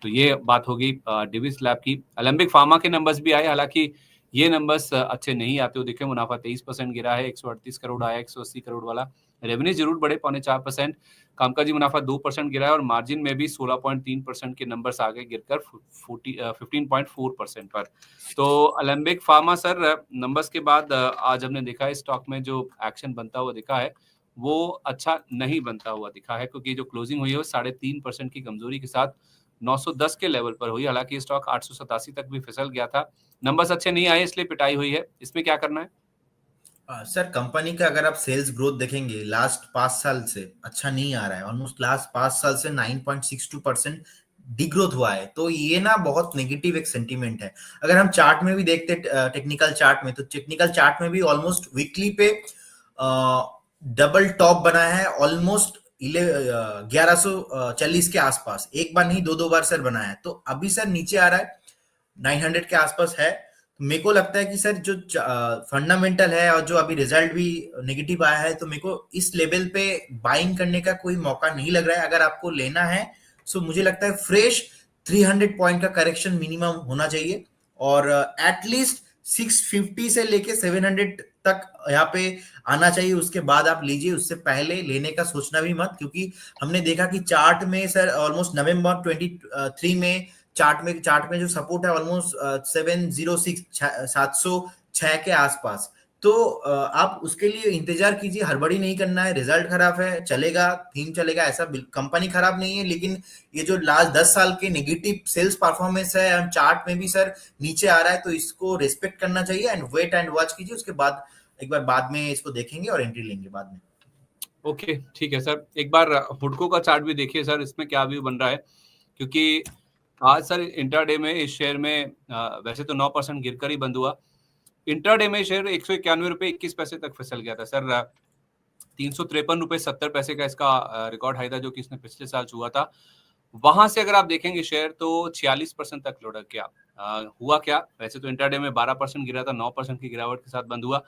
तो ये बात होगी डिविस लैब की। अलेम्बिक फार्मा के नंबर्स भी आए, हालांकि ये नंबर्स अच्छे नहीं आते हो दिखे। मुनाफा 23% गिरा है, 138 करोड़ आया 180 करोड़ वाला। रेवेन्यू जरूर बढ़े 0.4%, कामकाजी मुनाफा 2% गिरा है और मार्जिन में भी 16.3% के नंबर्स आ गए गिरकर 15.4% पर। तो अलेम्बिक फार्मा सर नंबर्स के बाद आज हमने देखा है स्टॉक में जो एक्शन बनता हुआ दिखा है वो अच्छा नहीं बनता हुआ दिखा है, क्योंकि जो क्लोजिंग हुई है वो 3.5% की कमजोरी के साथ 910 के लेवल पर हुई। हालांकि स्टॉक 887 तक भी फिसल गया था, नंबर्स अच्छे नहीं आए इसलिए पिटाई हुई है। इसमें क्या करना है? सर कंपनी का अगर आप सेल्स ग्रोथ देखेंगे लास्ट 5 साल से अच्छा नहीं आ रहा है, ऑलमोस्ट लास्ट 5 साल से 9.62% डिग्रोथ हुआ है, तो ये ना बहुत नेगेटिव एक सेंटीमेंट है। अगर हम चार्ट में भी देखते टेक्निकल चार्ट में, तो टेक्निकल चार्ट में भी ऑलमोस्ट वीकली पे डबल टॉप बना है, ऑलमोस्ट 1140 के आसपास, एक बार नहीं दो दो बार सर बना है। तो अभी सर नीचे आ रहा है 900 के आसपास है। तो मेरे को लगता है कि सर जो फंडामेंटल है और जो अभी रिजल्ट भी नेगेटिव आया है, तो मेरे को इस लेवल पे बाइंग करने का कोई मौका नहीं लग रहा है। अगर आपको लेना है सो मुझे लगता है फ्रेश 300 पॉइंट का करेक्शन मिनिमम होना चाहिए, और एटलीस्ट 650 से लेके 700 तक यहाँ पे आना चाहिए, उसके बाद आप लीजिए, उससे पहले लेने का सोचना भी मत। क्योंकि हमने देखा कि चार्ट में सर ऑलमोस्ट नवंबर 23 में चार्ट में जो सपोर्ट है ऑलमोस्ट 706 706 के आसपास। तो आप उसके लिए इंतजार कीजिए, हड़बड़ी नहीं करना है। रिजल्ट खराब है चलेगा, थीम चलेगा, ऐसा कंपनी खराब नहीं है, लेकिन ये जो लास्ट 10 साल के नेगेटिव सेल्स परफॉर्मेंस है और चार्ट में भी सर नीचे आ रहा है, तो इसको रिस्पेक्ट करना चाहिए एंड वेट एंड वॉच कीजिए। उसके बाद एक बार बाद में इसको देखेंगे और एंट्री लेंगे बाद में। ओके ठीक है सर, एक बार हुडको का चार्ट भी देखिए सर, इसमें क्या व्यू बन रहा है, क्योंकि आज सर इंट्राडे में इस शेयर में वैसे तो 9% गिरकर ही बंद हुआ। इंट्राडे में शेयर 191 रुपए 21 पैसे तक फिसल गया था सर। 353 रुपए 70 पैसे का इसका रिकॉर्ड हाई था जो कि इसने पिछले साल छुआ था। वहां से अगर आप देखेंगे शेयर तो 46% तक लुढ़क गया। हुआ क्या, वैसे तो इंट्राडे में 12% गिरा था, 9% की गिरावट के साथ बंद हुआ।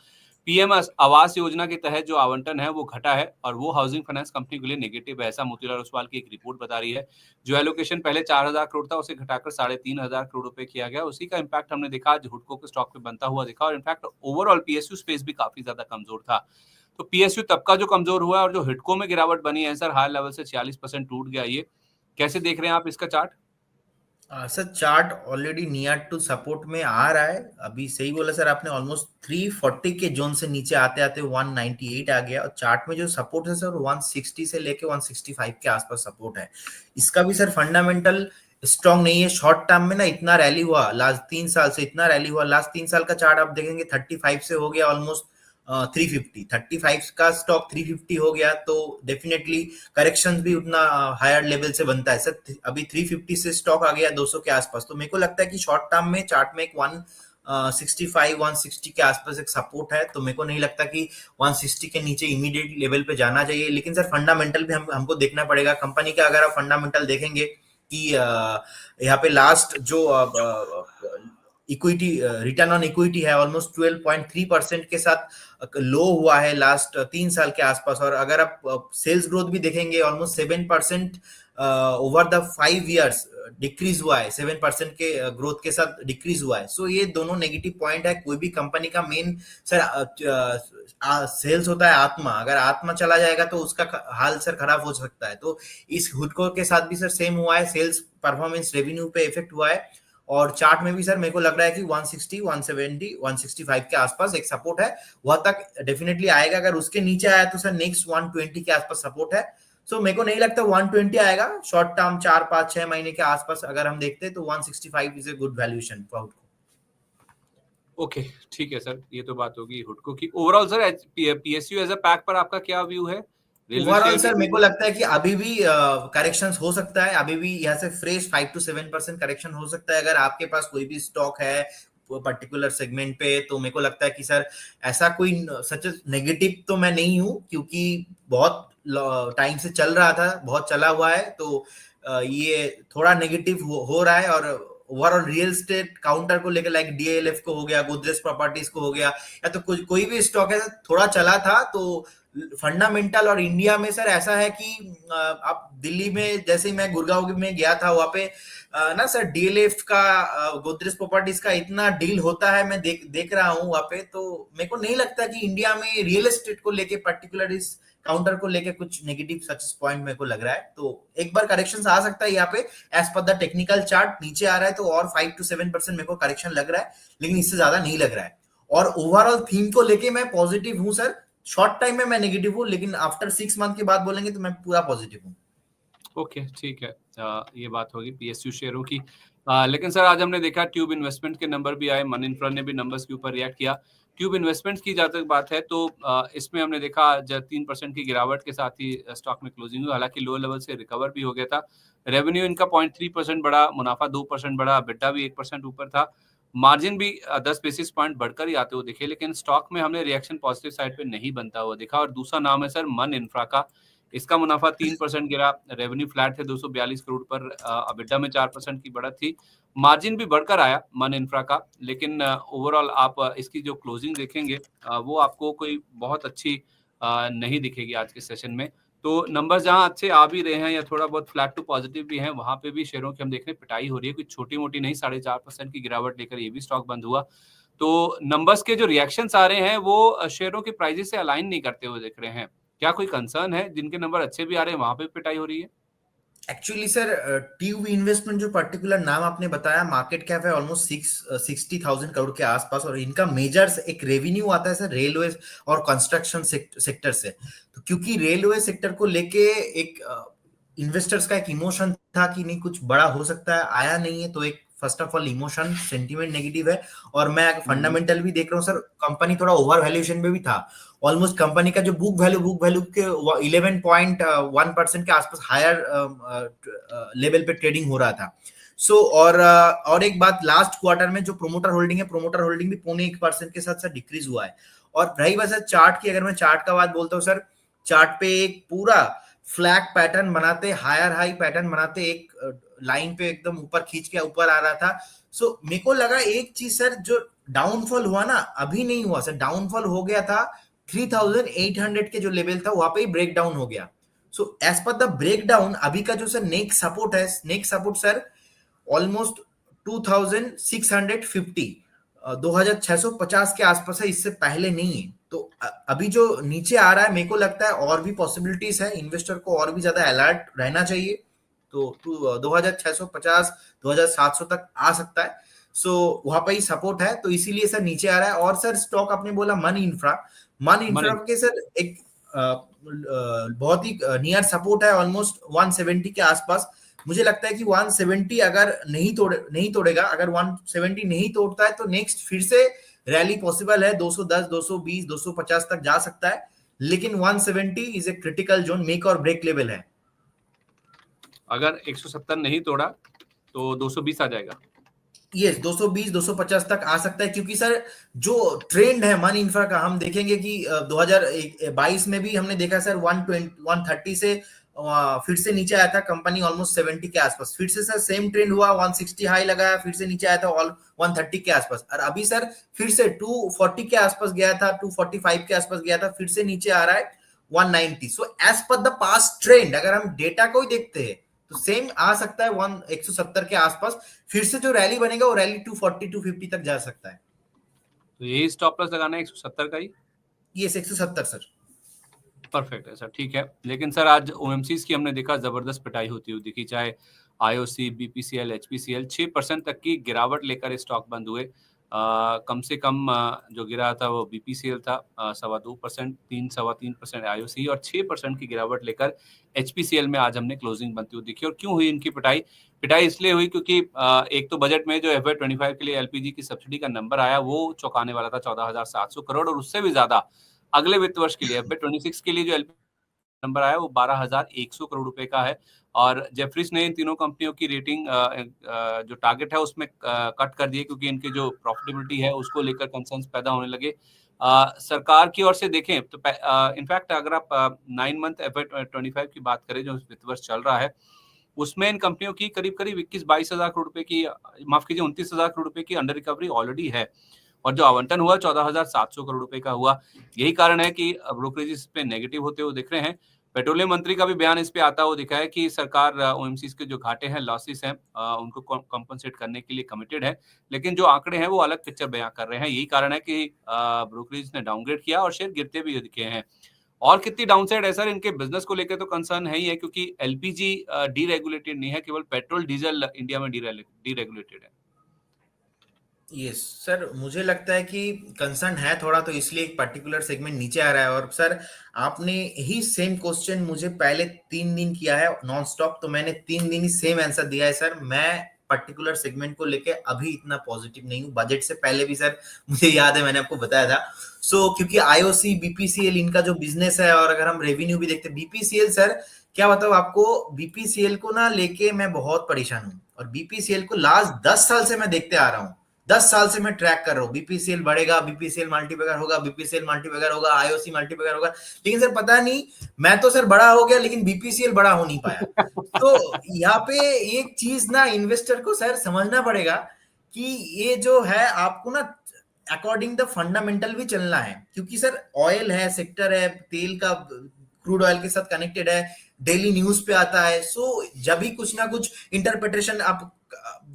पीएम आवास योजना के तहत जो आवंटन है वो घटा है और वो हाउसिंग फाइनेंस कंपनी के लिए नेगेटिव है, ऐसा मोतीलाल ओसवाल की एक रिपोर्ट बता रही है। जो एलोकेशन पहले 4000 करोड़ था उसे घटाकर 3500 करोड़ रुपए किया गया, उसी का इम्पैक्ट हमने देखा आज हुडको के स्टॉक पे बनता हुआ दिखा। और इनफैक्ट ओवरऑल पीएसयू स्पेस भी काफी ज्यादा कमजोर था। तो पीएसयू तब का जो कमजोर हुआ और जो हिडको में गिरावट बनी है सर, हाई लेवल से 46% टूट गया। ये कैसे देख रहे हैं आप इसका chart? Sir chart already near to support में आ रहा है, अभी सही बोला सर आपने, ऑलमोस्ट 340 के जोन से नीचे आते आते 198 आ गया, और चार्ट में जो सपोर्ट है सर 160 से लेके 165 के आसपास सपोर्ट है। इसका भी सर फंडामेंटल स्ट्रॉन्ग नहीं है। शॉर्ट टर्म में ना इतना रैली हुआ लास्ट 3 साल से, इतना रैली हुआ लास्ट 3 साल का चार्ट आप देखेंगे 35 से हो गया ऑलमोस्ट 350, 35 का स्टॉक 350 हो गया, तो डेफिनेटली करेक्शन भी उतना हायर लेवल से बनता है सर। अभी 350 से स्टॉक आ गया 200 के आसपास, तो मेरे को लगता है कि शॉर्ट टर्म में चार्ट में एक 165 160 के आसपास एक सपोर्ट है, तो मेरे को नहीं लगता कि 160 के नीचे इमीडिएट लेवल पे जाना चाहिए। लेकिन सर फंडामेंटल भी हमको देखना पड़ेगा कंपनी का। अगर आप फंडामेंटल देखेंगे कि यहाँ पे लास्ट जो इक्विटी रिटर्न ऑन इक्विटी है ऑलमोस्ट 12.3% के साथ लो हुआ है लास्ट 3 साल के आसपास। और अगर आप सेल्स ग्रोथ भी देखेंगे almost 7% over the 5 years decrease हुआ है, 7% के ग्रोथ के साथ डिक्रीज हुआ है। सो ये दोनों नेगेटिव पॉइंट है। कोई भी कंपनी का मेन सर सेल्स होता है आत्मा, अगर आत्मा चला जाएगा तो उसका हाल सर खराब हो सकता है। तो इस हुडको के साथ भी सर सेम हुआ है, सेल्स परफॉर्मेंस रेवेन्यू पे इफेक्ट हुआ है। और चार्ट में भी सर मेरे को लग रहा है कि 160, 170, 165 के आसपास एक सपोर्ट है, वहां तक डेफिनेटली आएगा। अगर उसके नीचे आया तो सर नेक्स्ट 120 के आसपास सपोर्ट है। सो मेरे को नहीं लगता 120 आएगा शॉर्ट टर्म, 4, 5, 6 महीने के आसपास अगर हम देखते हैं तो 165 is a good valuation for हुडको। ओके, ठीक है सर, ये तो बात होगी हुडको की। Overall sir PSU as a pack पर आपका क्या व्यू है? रेलवे ओवरऑल शेयर सर मेरे को लगता है कि अभी भी करेक्शंस हो सकता है, अभी भी यहाँ से फ्रेश 5 to 7% करेक्शन हो सकता है। अगर आपके पास कोई भी स्टॉक है पर्टिकुलर सेगमेंट पे, तो मेरे को लगता है कि सर ऐसा कोई सच नेगेटिव तो मैं नहीं हूँ, क्योंकि बहुत टाइम से चल रहा था, बहुत चला हुआ है। तो ये थोड़ा नेगेटिव हो रहा है। और ओवरऑल रियल एस्टेट काउंटर को लेकर लाइक डीएलएफ को हो गया, गोदरेज प्रॉपर्टीज को हो गया, या तो कोई भी स्टॉक है थोड़ा चला था। तो फंडामेंटल और इंडिया में सर ऐसा है कि आप दिल्ली में, जैसे मैं गुड़गांव में गया था, वहां पे ना सर डीएलएफ का गोदरेज प्रॉपर्टीज का इतना डील होता है, मैं देख रहा हूँ वहां पे। तो मेरे को नहीं लगता कि इंडिया में रियल एस्टेट को लेके पर्टिकुलर इस काउंटर को लेके कुछ नेगेटिव सच पॉइंट मेरे को लग रहा है। तो एक बार करेक्शन आ सकता है यहाँ पे, as per the technical chart नीचे आ रहा है तो और 5 to 7% मेरे को करेक्शन लग रहा है, लेकिन इससे ज्यादा नहीं लग रहा है। और ओवरऑल थीम को लेके मैं पॉजिटिव हूँ सर। शॉर्ट टाइम में मैं नेगेटिव हूँ, लेकिन आफ्टर 6 मंथ के बाद बोलेंगे तो मैं पूरा पॉजिटिव हूँ। ओके, ठीक है, ये बात होगी पीएसयू शेयरों की। लेकिन सर आज हमने देखा ट्यूब इन्वेस्टमेंट के नंबर भी आए, मन इंफ्रा ने भी नंबर्स के ऊपर रिएक्ट किया। ट्यूब इन्वेस्टमेंट्स की जहाँ तक बात है तो इसमें हमने देखा 3% की गिरावट के साथ ही स्टॉक में क्लोजिंग हुई, हालांकि लो लेवल से रिकवर भी हो गया था। रेवेन्यू इनका 0.3% बढ़ा, मुनाफा 2% बढ़ा, बिड्डा भी 1% ऊपर था, मार्जिन भी 10 बेसिस पॉइंट बढ़कर ही आते हुए दिखे। लेकिन स्टॉक में हमने रिएक्शन पॉजिटिव साइड पे नहीं बनता हुआ दिखा। और दूसरा नाम है सर मन इंफ्रा का, इसका मुनाफा 3% गिरा, रेवेन्यू फ्लैट थे 242 करोड़ पर, अबिड्डा में 4% की बढ़त थी, मार्जिन भी बढ़कर आया मन इंफ्रा का। लेकिन ओवरऑल आप इसकी जो क्लोजिंग देखेंगे वो आपको कोई बहुत अच्छी नहीं दिखेगी आज के सेशन में। तो नंबर्स जहां अच्छे आ भी रहे हैं या थोड़ा बहुत फ्लैट टू पॉजिटिव भी हैं, वहां पे भी शेयरों की हम देख रहे हैं पिटाई हो रही है, कोई छोटी मोटी नहीं, 4.5% की गिरावट लेकर ये भी स्टॉक बंद हुआ। तो नंबर्स के जो रिएक्शंस आ रहे हैं वो शेयरों के प्राइजेस से अलाइन नहीं करते हुए दिख रहे हैं। क्या कोई कंसर्न है? जिनके नंबर अच्छे भी आ रहे हैं वहां पे पिटाई हो रही है? एक्चुअली सर ट्यूब इन्वेस्टमेंट जो पर्टिकुलर नाम आपने बताया, मार्केट कैप है ऑलमोस्ट 60,000 करोड़ के आसपास, और इनका मेजर एक रेवेन्यू आता है सर रेलवे और कंस्ट्रक्शन सेक्टर से। तो क्योंकि रेलवे सेक्टर को लेके एक इन्वेस्टर्स का एक इमोशन था कि नहीं कुछ बड़ा हो सकता है, आया नहीं है, तो एक first of all emotion sentiment negative है। और मैं फंडामेंटल भी देख रहा हूँ सर, कंपनी थोड़ा ओवर वैल्यूएशन में भी था। ऑलमोस्ट कंपनी का जो बुक वैल्यू के 11.1% के आसपास हायर लेवल पे ट्रेडिंग हो रहा था। सो और एक बात, लास्ट क्वार्टर में जो प्रोमोटर होल्डिंग है, प्रोमोटर होल्डिंग भी 0.1% के साथ डिक्रीज हुआ है। और रही वजह चार्ट की, अगर मैं चार्ट का बात बोलता हूँ सर, चार्ट पे एक पूरा फ्लैग पैटर्न बनाते, हायर हाई पैटर्न बनाते, एक लाइन पे एकदम ऊपर खींच के ऊपर आ रहा था। सो मेरे को लगा एक चीज सर, जो डाउनफॉल हुआ ना, अभी नहीं हुआ सर, डाउनफॉल हो गया था 3800 के जो लेवल था वहां पे ही ब्रेक डाउन हो गया। So as per the break down, अभी का जो सर नेक्स्ट सपोर्ट है, नेक्स्ट सपोर्ट सर ऑलमोस्ट 2650, 2650 के आसपास है, इससे पहले नहीं है। तो अभी जो नीचे आ रहा है, मेरे को लगता है और भी पॉसिबिलिटीज है, इन्वेस्टर को और भी ज्यादा अलर्ट रहना चाहिए। तो 2650, 2700 तक आ सकता है। सो वहां पर ही सपोर्ट है, तो इसीलिए सर नीचे आ रहा है। और सर स्टॉक आपने बोला मन इंफ्रा के सर एक बहुत ही नियर सपोर्ट है, ऑलमोस्ट 170 के आसपास। मुझे लगता है कि 170 अगर नहीं तोड़ेगा, अगर 170 नहीं तोड़ता है तो नेक्स्ट फिर से रैली पॉसिबल है, 210, 220, 250 तक जा सकता है। लेकिन 170 is a critical zone, make और ब्रेक लेवल है। अगर 170 नहीं तोड़ा तो 220 आ जाएगा। यस, 220, 250 तक आ सकता है, क्योंकि सर जो ट्रेंड है मन इंफ्रा का, हम देखेंगे कि 2022 में भी हमने देखा सर 120, 130 से फिर से नीचे आया था कंपनी ऑलमोस्ट 70 के आसपास, फिर से सर सेम ट्रेंड हुआ, 160 हाई लगाया, फिर से नीचे आया था ऑल 130 के आसपास, और अभी सर फिर से 240 के आसपास गया था, 245 के आसपास गया था, फिर से नीचे आ रहा है 190। So as per the past trend अगर हम डेटा को ही देखते हैं तो सेम आ सकता है 170 के आसपास, फिर से जो रैली बनेगा वो रैली 240 250 तक जा सकता है। तो यही स्टॉप लॉस लगाना है 170 का ही। ये 170 सर। परफेक्ट है सर, ठीक है। लेकिन सर आज ओएमसीज की हमने देखा जबरदस्त पिटाई होती हुई दिखी, चाहे आईओसी, बीपीसीएल, एचपीसीएल 6% तक की गिरावट लेकर स्टॉक बंद हुए। कम से कम जो गिरा था वो बीपीसीएल था 2.25%, 3.25% आईओसी, और 6% की गिरावट लेकर एचपीसीएल में आज हमने क्लोजिंग बनती हुई दिखी। और क्यों हुई इनकी पिटाई? पिटाई इसलिए हुई क्योंकि एक तो बजट में जो FY25 के लिए एलपीजी की सब्सिडी का नंबर आया वो चौंकाने वाला था, 14,700 करोड़, और उससे भी ज्यादा अगले वित्त वर्ष के लिए FY26 के लिए जो नंबर आया वो 12,100 करोड़ रुपए का है। और जेफरीज ने इन तीनों कंपनियों की रेटिंग जो टारगेट है उसमें कट कर दिए, क्योंकि इनके जो प्रॉफिटेबिलिटी है उसको लेकर कंसर्न्स पैदा होने लगे। सरकार की ओर से देखें तो इनफैक्ट अगर आप 9 मंथ FY25 की बात करें जो वित्त वर्ष चल रहा है, उसमें इन कंपनियों की करीब करीब 21-22 हजार करोड़ रुपए की, माफ कीजिए 29 हजार करोड़ रुपए की अंडर रिकवरी ऑलरेडी है, और जो आवंटन हुआ 14,700 करोड़ रुपए का हुआ। यही कारण है कि ब्रोकरेज इस पे नेगेटिव होते हुए दिख रहे हैं। पेट्रोलियम मंत्री का भी बयान इस पे आता हुआ दिखा है कि सरकार ओएमसीज के जो घाटे हैं, लॉसेस हैं, उनको कॉम्पनसेट करने के लिए कमिटेड है, लेकिन जो आंकड़े हैं वो अलग पिक्चर बयां कर रहे हैं। यही कारण है कि ब्रोकरेज ने डाउनग्रेड किया और शेयर गिरते भी दिखे हैं। और कितनी डाउनसाइड है सर इनके बिजनेस को लेकर, तो कंसर्न है ही है, क्योंकि एलपीजी डीरेगुलेटेड नहीं है, केवल पेट्रोल डीजल इंडिया में डीरेगुलेटेड है। यस सर, मुझे लगता है कि कंसर्न है थोड़ा, तो इसलिए एक पर्टिकुलर सेगमेंट नीचे आ रहा है। और सर आपने ही सेम क्वेश्चन मुझे पहले 3 दिन किया है नॉन स्टॉप, तो मैंने 3 दिन ही सेम आंसर दिया है सर। मैं पर्टिकुलर सेगमेंट को लेके अभी इतना पॉजिटिव नहीं हूँ। बजट से पहले भी सर मुझे याद है मैंने आपको बताया था। क्योंकि आईओसी बीपीसीएल इनका जो बिजनेस है, और अगर हम रेवेन्यू भी देखते हैं, बीपीसीएल सर क्या बताऊं आपको, बीपीसीएल को ना लेके मैं बहुत परेशान हूँ। और बीपीसीएल को लास्ट 10 साल से मैं देखते आ रहा हूँ, 10 साल से मैं ट्रैक कर रहा हूँ, बीपीसीएल बढ़ेगा, बीपीसीएल मल्टीपैगर होगा, बीपीसीएल मल्टीपैगर होगा, आईओसी मल्टीपैगर होगा, लेकिन सर पता नहीं, मैं तो सर बड़ा हो गया लेकिन बीपीसीएल बड़ा हो नहीं पाया। तो यहाँ पे एक चीज ना इन्वेस्टर को सर समझना पड़ेगा कि ये जो है आपको ना अकॉर्डिंग द फंडामेंटल भी चलना है, क्योंकि सर ऑयल है, सेक्टर है, तेल का, क्रूड ऑयल के साथ कनेक्टेड है, डेली न्यूज पे आता है। जब भी कुछ ना कुछ इंटरप्रिटेशन, आप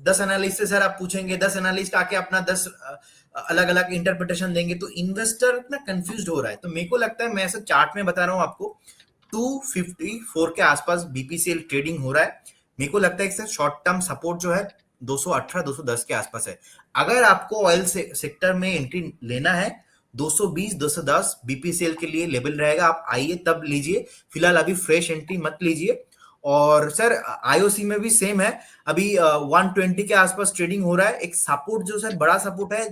10 एनालिस्ट से सर आप पूछेंगे, 10 एनालिस्ट आके अपना 10 अलग अलग इंटरप्रिटेशन देंगे, तो इन्वेस्टर ना कंफ्यूज हो रहा है। तो मेरे को लगता है, मैं ऐसा चार्ट में बता रहा हूँ आपको, 254 के आसपास बीपीसीएल ट्रेडिंग हो रहा है। मेरे को लगता है कि सर शॉर्ट टर्म सपोर्ट जो है 218 210 के आसपास है। अगर आपको ऑयल सेक्टर में एंट्री लेना है, 220 210 बीपीसीएल के लिए लेवल रहेगा, आप आइए तब लीजिए, फिलहाल अभी फ्रेश एंट्री मत लीजिए। और सर आईओसी में भी सेम है, अभी 120 के आसपास ट्रेडिंग हो रहा है। एक सपोर्ट जो सर बड़ा सपोर्ट है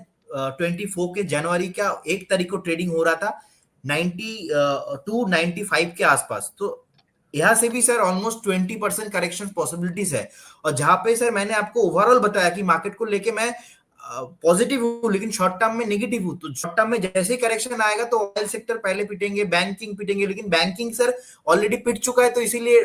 24 के जनवरी का 1 तारीख को ट्रेडिंग हो रहा था 92-95 के आसपास। तो यहाँ से भी सर ऑलमोस्ट 20% करेक्शन पॉसिबिलिटीज है। और जहां पे सर मैंने आपको ओवरऑल बताया कि मार्केट को लेके मैं पॉजिटिव हूँ, लेकिन शॉर्ट टर्म में नेगेटिव हूँ। तो शॉर्ट टर्म में जैसे ही करेक्शन आएगा तो ऑयल सेक्टर पहले पिटेंगे, बैंकिंग पिटेंगे, लेकिन बैंकिंग सर ऑलरेडी पिट चुका है, तो इसीलिए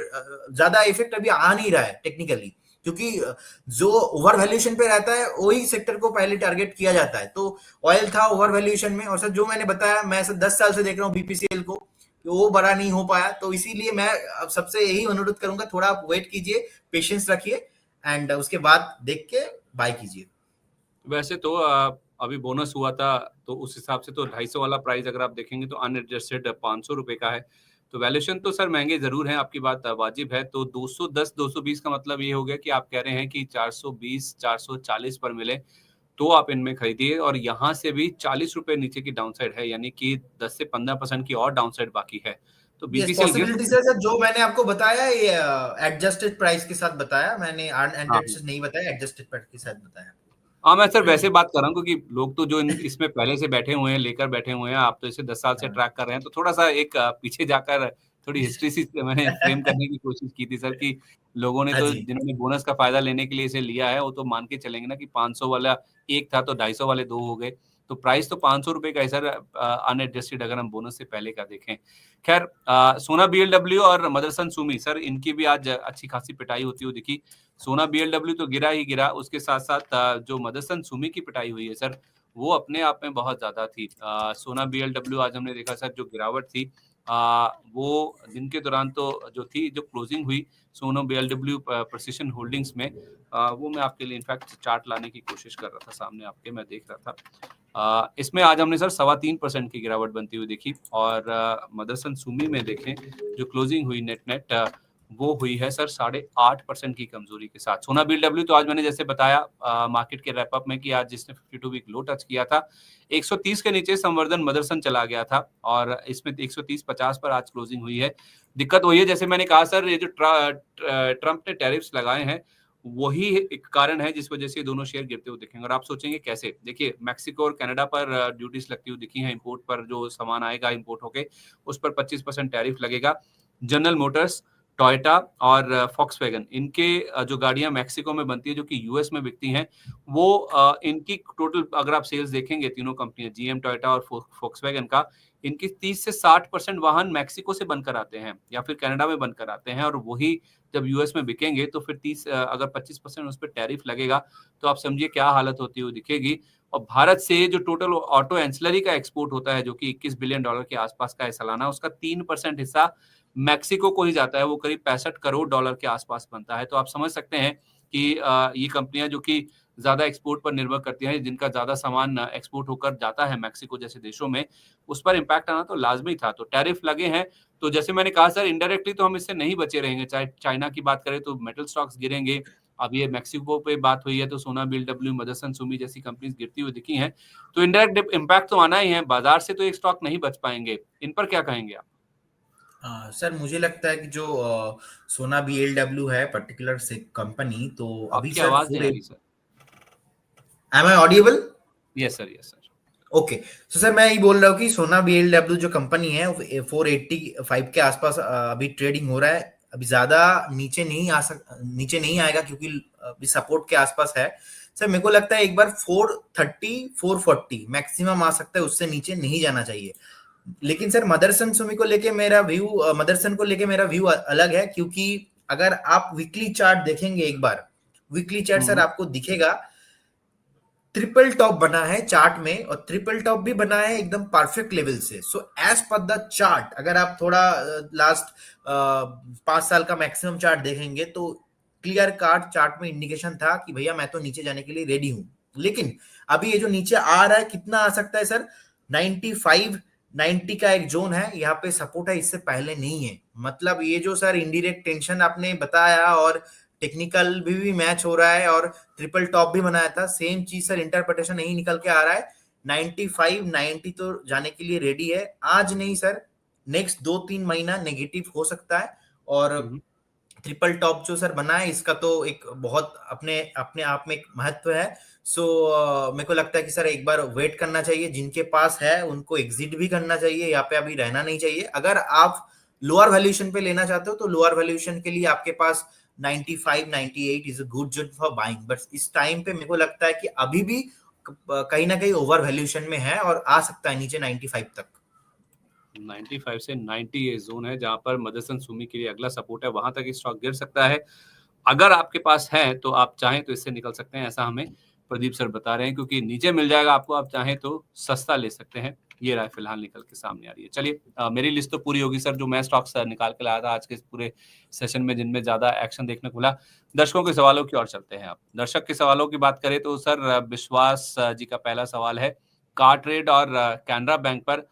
ज्यादा इफेक्ट अभी आ नहीं रहा है टेक्निकली, क्योंकि जो ओवर वैल्यूएशन पे रहता है वही सेक्टर को पहले टारगेट किया जाता है। तो ऑयल था ओवर वैल्यूएशन में, और सर जो मैंने बताया, मैं सर 10 साल से देख रहा हूँ बीपीसीएल को, वो बड़ा नहीं हो पाया। तो इसीलिए मैं अब सबसे यही अनुरोध करूंगा, थोड़ा आप वेट कीजिए, पेशेंस रखिए, एंड उसके बाद देख के बाय कीजिए। वैसे तो अभी बोनस हुआ था, तो उस हिसाब से तो 250 वाला प्राइस अगर आप देखेंगे तो अनएडजस्टेड 500 रुपए का है। तो वैल्यूएशन तो सर महंगे जरूर हैं, आपकी बात वाजिब है। तो 210 220 का मतलब ये हो गया कि आप कह रहे हैं कि 420 440 पर मिले तो आप इनमें खरीदिए, और यहाँ से भी 40 रुपए नीचे की डाउनसाइड है, यानी कि 10 से 15% की और डाउनसाइड बाकी है। तो यस, बीपीसीएल गिर पॉसिबिलिटी सर जो मैंने आपको बताया ये एडजस्टेड प्राइस के साथ बताया मैंने, हाँ अनएडजस्टेड नहीं बताया, एडजस्टेड प्राइस के साथ बताया। हाँ, मैं सर वैसे बात कर रहा हूँ क्योंकि लोग तो जो इसमें पहले से बैठे हुए हैं, लेकर बैठे हुए हैं, आप तो इसे 10 साल से ट्रैक कर रहे हैं, तो थोड़ा सा एक पीछे जाकर थोड़ी हिस्ट्री सी मैंने फ्रेम करने की कोशिश की थी सर, कि लोगों ने हाँ तो, जी। जिन्होंने बोनस का फायदा लेने के लिए इसे लिया है, वो तो मान के चलेंगे ना कि 500 वाला एक था तो 250 वाले 2 हो गए। तो प्राइस तो 500 रुपए का है सर, अनएडजस्टेड अगर हम बोनस से पहले का देखें। खैर, सोना बीएलडब्ल्यू और मदरसन सुमी सर, इनकी भी आज अच्छी खासी पिटाई होती हुई दिखी। सोना बीएलडब्ल्यू तो गिरा ही गिरा, उसके साथ साथ जो मदरसन सुमी की पिटाई हुई है सर, वो अपने आप में बहुत ज्यादा थी। सोना बीएलडब्ल्यू आज हमने देखा सर, जो गिरावट थी वो दिन के दौरान तो जो थी, जो क्लोजिंग हुई सोना बीएलडब्ल्यू प्रिसिशन होल्डिंग्स में, वो मैं आपके लिए इनफैक्ट चार्ट लाने की कोशिश कर रहा था सामने आपके, मैं देख रहा था। इसमें आज हमने सर 3.25% की गिरावट बनती हुई देखी। और मदरसन सुमी में देखें, जो क्लोजिंग हुई नेट वो हुई है सर 8.5% की कमजोरी के साथ। सोना बीएलडब्ल्यू तो आज मैंने जैसे बताया मार्केट के रैपअप में कि आज जिसने 52 वीक लो टच किया था, 130 के नीचे संवर्धन मदरसन चला गया था और इसमें 130.50 पर आज क्लोजिंग हुई है। दिक्कत वही है, जैसे मैंने कहा सर, ये जो ट्रम्प ने टैरिफ्स लगाए हैं, वही एक कारण है जिस वजह से दोनों शेयर गिरते हुए दिखेंगे। और आप सोचेंगे कैसे, देखिए मैक्सिको और कनाडा पर ड्यूटीज लगती हुई दिखी हैं, इंपोर्ट पर जो सामान आएगा इंपोर्ट होके उस पर 25% टैरिफ लगेगा। जनरल मोटर्स, टोयोटा और फॉक्सवैगन, इनके जो गाड़ियां मैक्सिको में बनती है जो कि यूएस में बिकती हैं, वो इनकी टोटल अगर आप सेल्स देखेंगे, तीनों कंपनियां जीएम, टोयोटा और फॉक्सवैगन का, इनकी 30 से 60% वाहन मैक्सिको से बनकर आते हैं या फिर कनाडा में बनकर आते हैं। और वही जब यूएस में बिकेंगे तो फिर 30 अगर 25% उस पर टैरिफ लगेगा तो आप समझिए क्या हालत होती हुई दिखेगी। और भारत से जो टोटल ऑटो एंसिलरी का एक्सपोर्ट होता है जो कि $21 बिलियन के आसपास का है सालाना, उसका 3% हिस्सा मैक्सिको को ही जाता है, वो करीब $65 करोड़ के आसपास बनता है। तो आप समझ सकते हैं कि ये कंपनियां जो कि ज्यादा एक्सपोर्ट पर निर्भर करती हैं, जिनका ज्यादा सामान एक्सपोर्ट होकर जाता है मैक्सिको जैसे देशों में, उस पर इम्पैक्ट आना तो लाजमी था। तो टैरिफ लगे हैं, तो जैसे मैंने कहा सर, इनडायरेक्टली तो हम इससे नहीं बचे रहेंगे। चाहे चाइना की बात करें तो मेटल स्टॉक्स गिरेंगे, अब ये मैक्सिको पे बात हुई है तो सोना बीएलडब्ल्यू, मदरसन सुमी जैसी कंपनीज गिरती हुई दिखी हैं, तो इनडायरेक्ट इम्पैक्ट तो आना ही है। बाजार से तो एक स्टॉक नहीं बच पाएंगे, इन पर क्या कहेंगे आप? सर मुझे लगता है कि जो सोना बीएलडब्ल्यू है पर्टिकुलर से कंपनी, तो अभी आपकी सर आवाज नहीं फोर आ एट रही sir. Am I audible? Yes sir, yes sir. Okay. तो सर मैं ये बोल रहा हूँ कि सोना बीएलडब्ल्यू जो कंपनी है 485 के आसपास अभी ट्रेडिंग हो रहा है। अभी ज्यादा नीचे नहीं आएगा क्योंकि अभी सपोर्ट के आसपास है। सर मेरे को लगता है एक बार 430 440 मैक्सिमम आ सकता है, उससे नीचे नहीं जाना चाहिए। लेकिन सर मदरसन को लेके मेरा व्यू अलग है, क्योंकि अगर आप वीकली चार्ट देखेंगे एक बार, वीकली चार्ट सर आपको दिखेगा ट्रिपल टॉप बना है चार्ट में, और ट्रिपल टॉप भी बना है एकदम परफेक्ट लेवल से। So as per the chart, अगर आप थोड़ा लास्ट 5 साल का मैक्सिमम चार्ट देखेंगे तो क्लियर कार्ड चार्ट में इंडिकेशन था कि भैया मैं तो नीचे जाने के लिए रेडी हूं। लेकिन अभी ये जो नीचे आ रहा है, कितना आ सकता है सर? 95 90 का एक जोन है, यहाँ पे सपोर्ट है, इससे पहले नहीं है। मतलब ये जो सर इनडायरेक्ट टेंशन आपने बताया और टेक्निकल भी मैच हो रहा है और ट्रिपल टॉप भी बनाया था, सेम चीज सर इंटरप्रिटेशन नहीं निकल के आ रहा है। 95 90 तो जाने के लिए रेडी है, आज नहीं सर, नेक्स्ट 2-3 महीना नेगेटिव हो सकता है। और ट्रिपल टॉप जो सर बना है, इसका तो एक बहुत अपने अपने आप में एक महत्व है। सो मेरे को लगता है कि सर एक बार वेट करना चाहिए, जिनके पास है उनको एग्जिट भी करना चाहिए, यहाँ पे अभी रहना नहीं चाहिए। अगर आप लोअर वैल्यूएशन पे लेना चाहते हो तो लोअर वैल्यूएशन के लिए आपके पास 95 98 is a good zone for buying. But इस टाइम पे मेरे को लगता है कि अभी भी कहीं ना कहीं ओवर वैल्यूएशन में है और आ सकता है नीचे 95 तक। 95 से 90 ये जोन है जहां पर मदरसन सुमी के लिए अगला सपोर्ट है, वहां तक स्टॉक गिर सकता है। अगर आपके पास है तो आप चाहें तो इससे निकल सकते हैं, ऐसा हमें प्रदीप सर बता रहे हैं, क्योंकि नीचे मिल जाएगा आपको, आप चाहें तो सस्ता ले सकते हैं। ये राय फिलहाल निकल के सामने आ रही है। चलिए, मेरी लिस्ट तो पूरी होगी सर, जो मैं स्टॉक्स निकाल के लाया था आज के पूरे सेशन में जिनमें ज्यादा एक्शन देखने को मिला। दर्शकों के सवालों की ओर चलते हैं। आप दर्शक के सवालों की बात करें तो सर विश्वास जी का पहला सवाल है, कार ट्रेड और कैनरा बैंक पर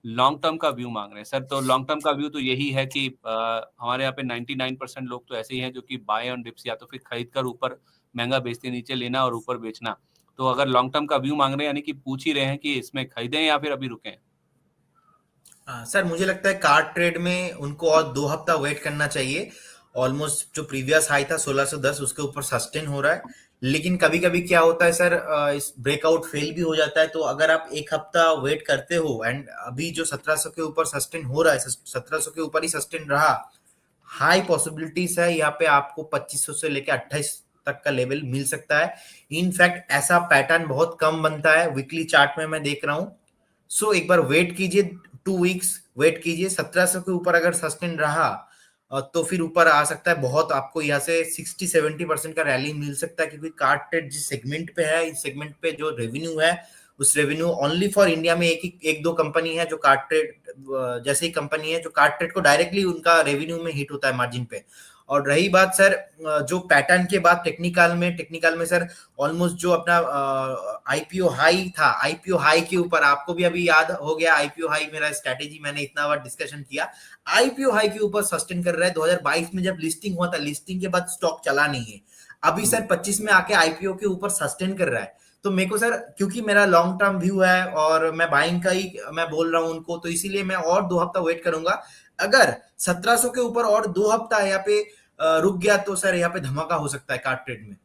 लॉन्ग टर्म का व्यू मांग रहे हैं सर। तो लॉन्ग टर्म का व्यू तो यही है कि हमारे यहाँ पे 99% लोग तो ऐसे ही हैं जो कि बाय ऑन डिप्स, या तो फिर खरीद कर ऊपर महंगा बेचते, नीचे लेना और ऊपर बेचना। तो अगर लॉन्ग टर्म का व्यू मांग रहे हैं, यानी कि पूछ ही रहे हैं कि इसमें खरीदें या फिर अभी रुकें। सर मुझे लगता है कार ट्रेड में उनको और 2 हफ्ता वेट करना चाहिए। ऑलमोस्ट जो प्रीवियस हाई था 1610 उसके ऊपर सस्टेन हो रहा है। लेकिन कभी कभी क्या होता है सर, इस ब्रेकआउट फेल भी हो जाता है। तो अगर आप 1 हफ्ता वेट करते हो एंड अभी जो 1700 के ऊपर सस्टेन हो रहा है, 1700 के ऊपर ही सस्टेन रहा, हाई पॉसिबिलिटीज है यहाँ पे आपको 2500 से लेके 28 तक का लेवल मिल सकता है। इनफैक्ट ऐसा पैटर्न बहुत कम बनता है, वीकली चार्ट में मैं देख रहा हूं। सो एक बार वेट कीजिए, 2 वीक्स वेट कीजिए, 1700 के ऊपर अगर सस्टेन रहा तो फिर ऊपर आ सकता है। बहुत आपको यहाँ से 60-70% का रैली मिल सकता है, क्योंकि कार्ड ट्रेड जिस सेगमेंट पे है, इस सेगमेंट पे जो रेवेन्यू है, उस रेवेन्यू ओनली फॉर इंडिया में एक दो कंपनी है जो कार्ड ट्रेड जैसे ही कंपनी है जो कार्ड ट्रेड को डायरेक्टली उनका रेवेन्यू में हिट होता है मार्जिन पे। और रही बात सर जो पैटर्न के बाद टेक्निकल में सर ऑलमोस्ट जो अपना आईपीओ हाई था, आईपीओ हाई के ऊपर आपको भी अभी याद हो गया, आईपीओ हाई मेरा स्ट्रैटेजी मैंने इतना बार डिस्कशन किया, आईपीओ हाई के ऊपर सस्टेन कर रहा है। 2022 में जब लिस्टिंग हुआ था, लिस्टिंग के बाद स्टॉक चला नहीं है, अभी सर 25 में आके आईपीओ के ऊपर सस्टेन कर रहा है। तो मेरे को सर, क्योंकि मेरा लॉन्ग टर्म व्यू है और मैं बाइंग का ही मैं बोल रहा हूं उनको, तो इसीलिए मैं और 2 हफ्ता वेट करूंगा। अगर 1700 के ऊपर और 2 हफ्ता यहाँ पे रुक गया तो सर यहाँ पे धमाका हो सकता है कार्ड ट्रेड में।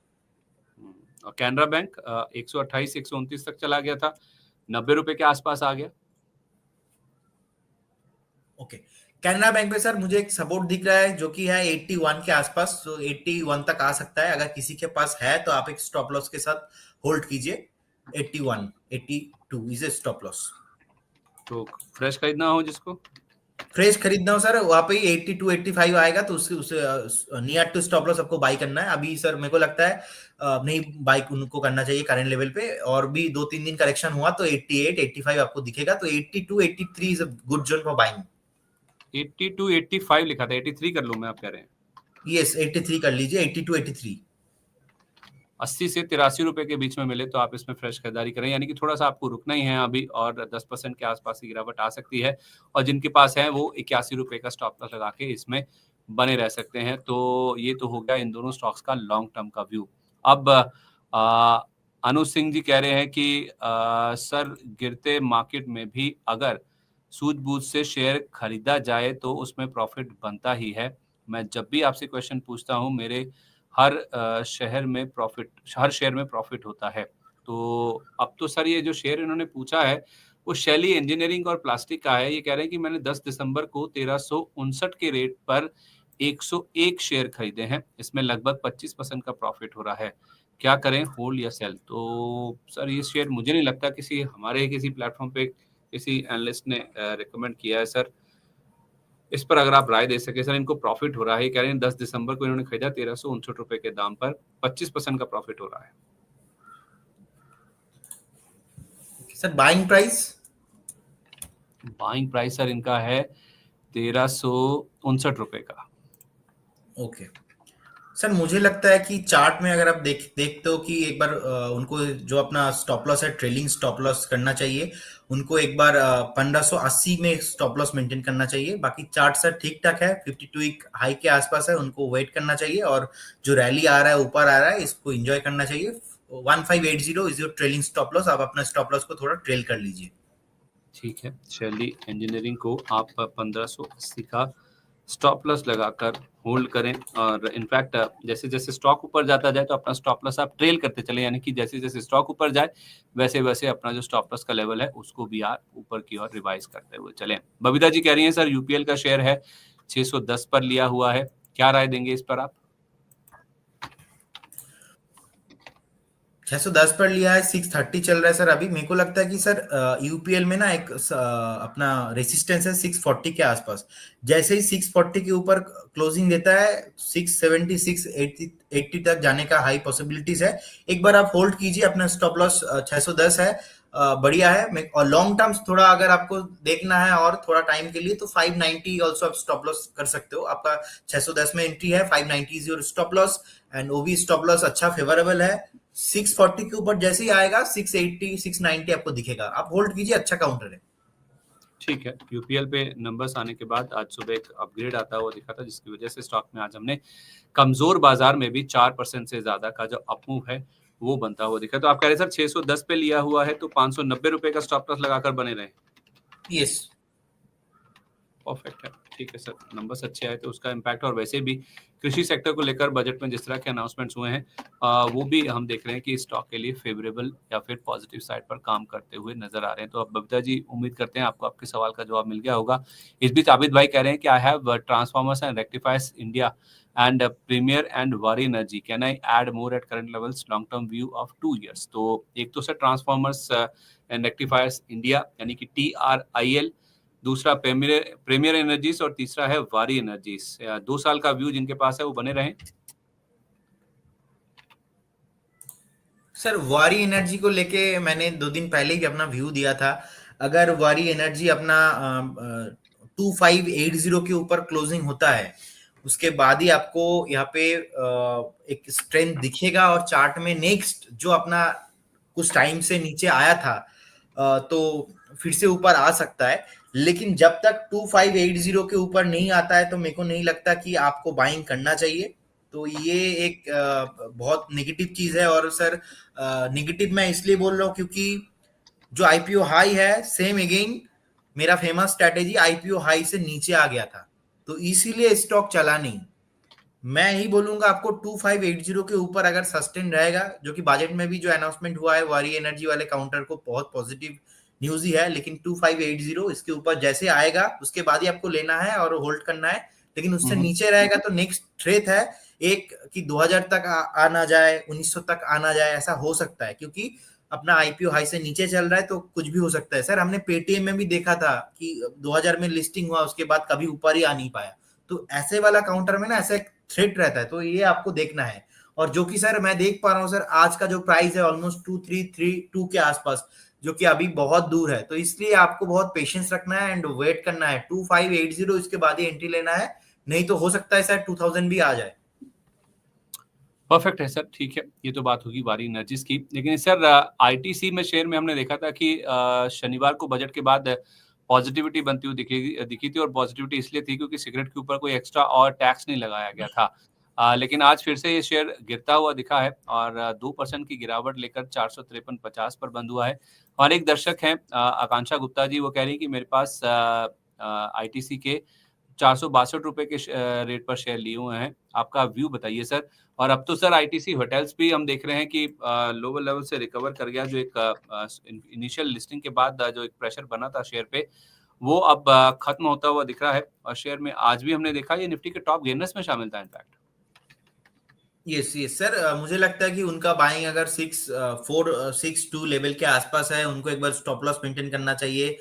और कैनरा बैंक 128 129 तक चला गया था, 90 रुपए के आसपास आ गया। ओके, कैनरा बैंक पे सर मुझे एक सपोर्ट दिख रहा है जो कि है 81 के आसपास, तो 81 तक आ सकता है। अगर किसी के पास है तो आप एक स्टॉप लॉस के साथ होल्ड कीजिए। 81 82 इज ए स्टॉप लॉस। तो फ्रेश खरीदना हो जिसको, फ्रेश खरीदना हो सर, वहां पे 82 85 आएगा तो उससे नियर टू स्टॉप लॉस आपको बाई करना है। अभी सर मेरे को लगता है नहीं बाई उनको करना चाहिए करंट लेवल पे, और भी 2-3 दिन करेक्शन हुआ तो 88 85 आपको दिखेगा, तो 82 83 is a good zone for buying. 82 85 लिखा था, 83 कर लूं मैं, आप कह रहे हैं? यस 83 कर लीजिए, 82 83। 80 से 83 रुपए के बीच में मिले तो आप इसमें फ्रेश खरीदारी करें, यानी कि थोड़ा सा आपको रुकना ही है अभी, और 10% के आसपास की गिरावट आ सकती है। और जिनके पास है वो 81 रुपए का स्टॉप लॉस लगा के इसमें बने रह सकते हैं। तो ये तो हो गया इन दोनों स्टॉक्स का लॉन्ग टर्म का व्यू। अब अनुज सिंह जी कह रहे हैं कि सर गिरते मार्केट में भी अगर सूझबूझ से शेयर खरीदा जाए तो उसमें प्रॉफिट बनता ही है। मैं जब भी आपसे क्वेश्चन पूछता हूँ, मेरे हर शेयर में प्रॉफिट होता है। तो अब तो सर ये जो शेयर इन्होंने पूछा है वो शैली इंजीनियरिंग और प्लास्टिक का है। ये कह रहे हैं कि मैंने 10 दिसंबर को 1359 के रेट पर 101 शेयर खरीदे हैं, इसमें लगभग 25% का प्रॉफिट हो रहा है, क्या करें, होल्ड या सेल? तो सर ये शेयर मुझे नहीं लगता किसी प्लेटफॉर्म पे किसी एनालिस्ट ने रिकमेंड किया है सर। इस पर अगर आप राय दे सके सर, इनको प्रॉफिट हो रहा है, कह रहे हैं 10 दिसंबर को इन्होंने खरीदा 1359 रुपए के दाम पर, 25% का प्रॉफिट हो रहा है। सर बाइंग प्राइस सर इनका है 1359 रुपए का। ओके सर, मुझे लगता है कि चार्ट में अगर आप देखते हो कि एक बार उनको जो अपना स्टॉप लॉस है ट्रेलिंग स्टॉप लॉस करना चाहिए, उनको एक बार 1580 में स्टॉप लॉस मेंटेन करना चाहिए। बाकी चार्ट सर ठीक ठाक है, 52 वीक हाई के आसपास है, उनको वेट करना चाहिए, और जो रैली आ रहा है ऊपर आ रहा है इसको एंजॉय करना चाहिए। 1580 is your trailing stop loss, आप अपना स्टॉप लॉस को थोड़ा ट्रेल कर लीजिए। ठीक है, शैली इंजीनियरिंग को आप 1580 का स्टॉप लॉस लगाकर होल्ड करें, और इनफैक्ट जैसे जैसे स्टॉक ऊपर जाता जाए तो अपना स्टॉप लॉस आप ट्रेल करते चले, यानी कि जैसे जैसे स्टॉक ऊपर जाए वैसे वैसे अपना जो स्टॉप लॉस का लेवल है उसको भी आप ऊपर की ओर रिवाइज करते हुए चलें। बबीता जी कह रही हैं सर यूपीएल का शेयर है 610 पर लिया हुआ है, क्या राय देंगे इस पर आप? 610 पर लिया है, 630 चल रहा है सर अभी। मेरे को लगता है कि सर यूपीएल में ना एक अपना रेसिस्टेंस है 640 के आसपास। जैसे ही 640 के ऊपर क्लोजिंग देता है, 670 680 तक जाने का हाई पॉसिबिलिटीज है। एक बार आप होल्ड कीजिए, अपना स्टॉप लॉस 610 है, बढ़िया है। और लॉन्ग टर्म्स थोड़ा अगर आपको देखना है और थोड़ा टाइम के लिए, तो 590 ऑल्सो आप स्टॉप लॉस कर सकते हो। आपका 610 में एंट्री है, 590 is your stop loss, and वो भी स्टॉप लॉस अच्छा फेवरेबल है। 640 के ऊपर जैसे ही आएगा 680 690 आपको दिखेगा, आप होल्ड कीजिए, अच्छा काउंटर है। ठीक है, यूपीएल पे नंबर्स आने के बाद आज सुबह एक अपग्रेड आता हुआ दिखा था, जिसकी वजह से स्टॉक में आज हमने कमजोर बाजार में भी 4% से ज्यादा का जो अपमूव है वो बनता हुआ दिखा। तो आप कह रहे सर 610 पे लिया हुआ है तो 590 रुपए का स्टॉप लॉस लगाकर बने रहे? यस, परफेक्ट है। ठीक है सर, नंबर्स अच्छे आए तो उसका इम्पैक्ट, और वैसे भी कृषि सेक्टर को लेकर बजट में जिस तरह के अनाउंसमेंट्स हुए हैं वो भी हम देख रहे हैं कि स्टॉक के लिए फेवरेबल या फिर पॉजिटिव साइड पर काम करते हुए नजर आ रहे हैं। तो अब बबीता जी, उम्मीद करते हैं आपको आपके सवाल का जवाब मिल गया होगा। इस बीच आबिद भाई कह रहे हैं कि I have transformers and rectifiers India and Premier and Waaree Energy. Can I add more at current levels? Long term view of 2 years. तो एक तो sir transformers and rectifiers India यानी कि TRIL, दूसरा प्रीमियर एनर्जीज और तीसरा है वारी एनर्जीज। 2 साल का व्यू जिनके पास है वो बने रहें। सर वारी एनर्जी को लेके मैंने 2 दिन पहले ही अपना व्यू दिया था। अगर वारी एनर्जी अपना 2580 के ऊपर क्लोजिंग होता है, उसके बाद ही आपको यहाँ पे एक स्ट्रेंथ दिखेगा, और चार्ट में नेक्स्ट जो अपना कुछ टाइम से नीचे आया था तो फिर से ऊपर आ सकता है। लेकिन जब तक 2580 के ऊपर नहीं आता है तो मेरे को नहीं लगता कि आपको बाइंग करना चाहिए। तो ये एक बहुत नेगेटिव चीज है। और सर नेगेटिव मैं इसलिए बोल रहा हूँ क्योंकि जो आईपीओ हाई है, सेम अगेन मेरा फेमस स्ट्रेटेजी आईपीओ हाई से नीचे आ गया था, तो इसीलिए स्टॉक चला नहीं। मैं ही बोलूंगा आपको 2580 के ऊपर अगर सस्टेन रहेगा, जो कि बजट में भी जो अनाउंसमेंट हुआ है वारी एनर्जी वाले काउंटर को बहुत पॉजिटिव न्यूज ही है, लेकिन 2580 इसके ऊपर जैसे आएगा उसके बाद ही आपको लेना है और होल्ड करना है। लेकिन उससे नीचे रहेगा तो नेक्स्ट थ्रेट है एक कि 2000 तक आ ना जाए, 1900 तक आना जाए, ऐसा हो सकता है क्योंकि अपना आईपीओ हाई से नीचे चल रहा है, तो कुछ भी हो सकता है। सर हमने पेटीएम में भी देखा था कि 2000 में लिस्टिंग हुआ, उसके बाद कभी ऊपर ही आ नहीं पाया। तो ऐसे वाला काउंटर में ना ऐसा एक थ्रेट रहता है, तो ये आपको देखना है। और जो कि सर मैं देख पा रहा हूँ सर, आज का जो प्राइस है ऑलमोस्ट 2332 के आसपास, जो कि अभी बहुत दूर है, तो इसलिए आपको बहुत पेशेंस रखना है एंड वेट करना है। 2580 इसके बाद ही एंट्री लेना है, नहीं तो हो सकता है सर 2000 भी आ जाए। परफेक्ट है सर, ठीक है, ये तो बात होगी वारी एनर्जीज की। लेकिन सर आईटीसी में शेयर में हमने देखा था कि शनिवार को बजट के बाद पॉजिटिविटी बनती हुई दिखी थी, और पॉजिटिविटी इसलिए थी क्योंकि सिगरेट के ऊपर कोई एक्स्ट्रा और टैक्स नहीं लगाया गया था। लेकिन आज फिर से ये शेयर गिरता हुआ दिखा है और 2% की गिरावट लेकर 453.50 पर बंद हुआ है। और एक दर्शक हैं आकांक्षा गुप्ता जी, वो कह रही है कि मेरे पास आईटीसी के 462 रुपए के रेट पर शेयर लिए हुए हैं, आपका व्यू बताइए सर। और अब तो सर आईटीसी होटल्स भी हम देख रहे हैं कि लोअर लेवल से रिकवर कर गया, जो एक इनिशियल लिस्टिंग के बाद जो एक प्रेशर बना था शेयर पे, वो अब खत्म होता हुआ दिख रहा है। और शेयर में आज भी हमने देखा ये निफ्टी के टॉप गेनर्स में शामिल था इनफैक्ट। यस यस सर, मुझे लगता है कि उनका बाइंग अगर 6462 लेवल के आसपास है, उनको एक बार स्टॉप लॉस मेंटेन करना चाहिए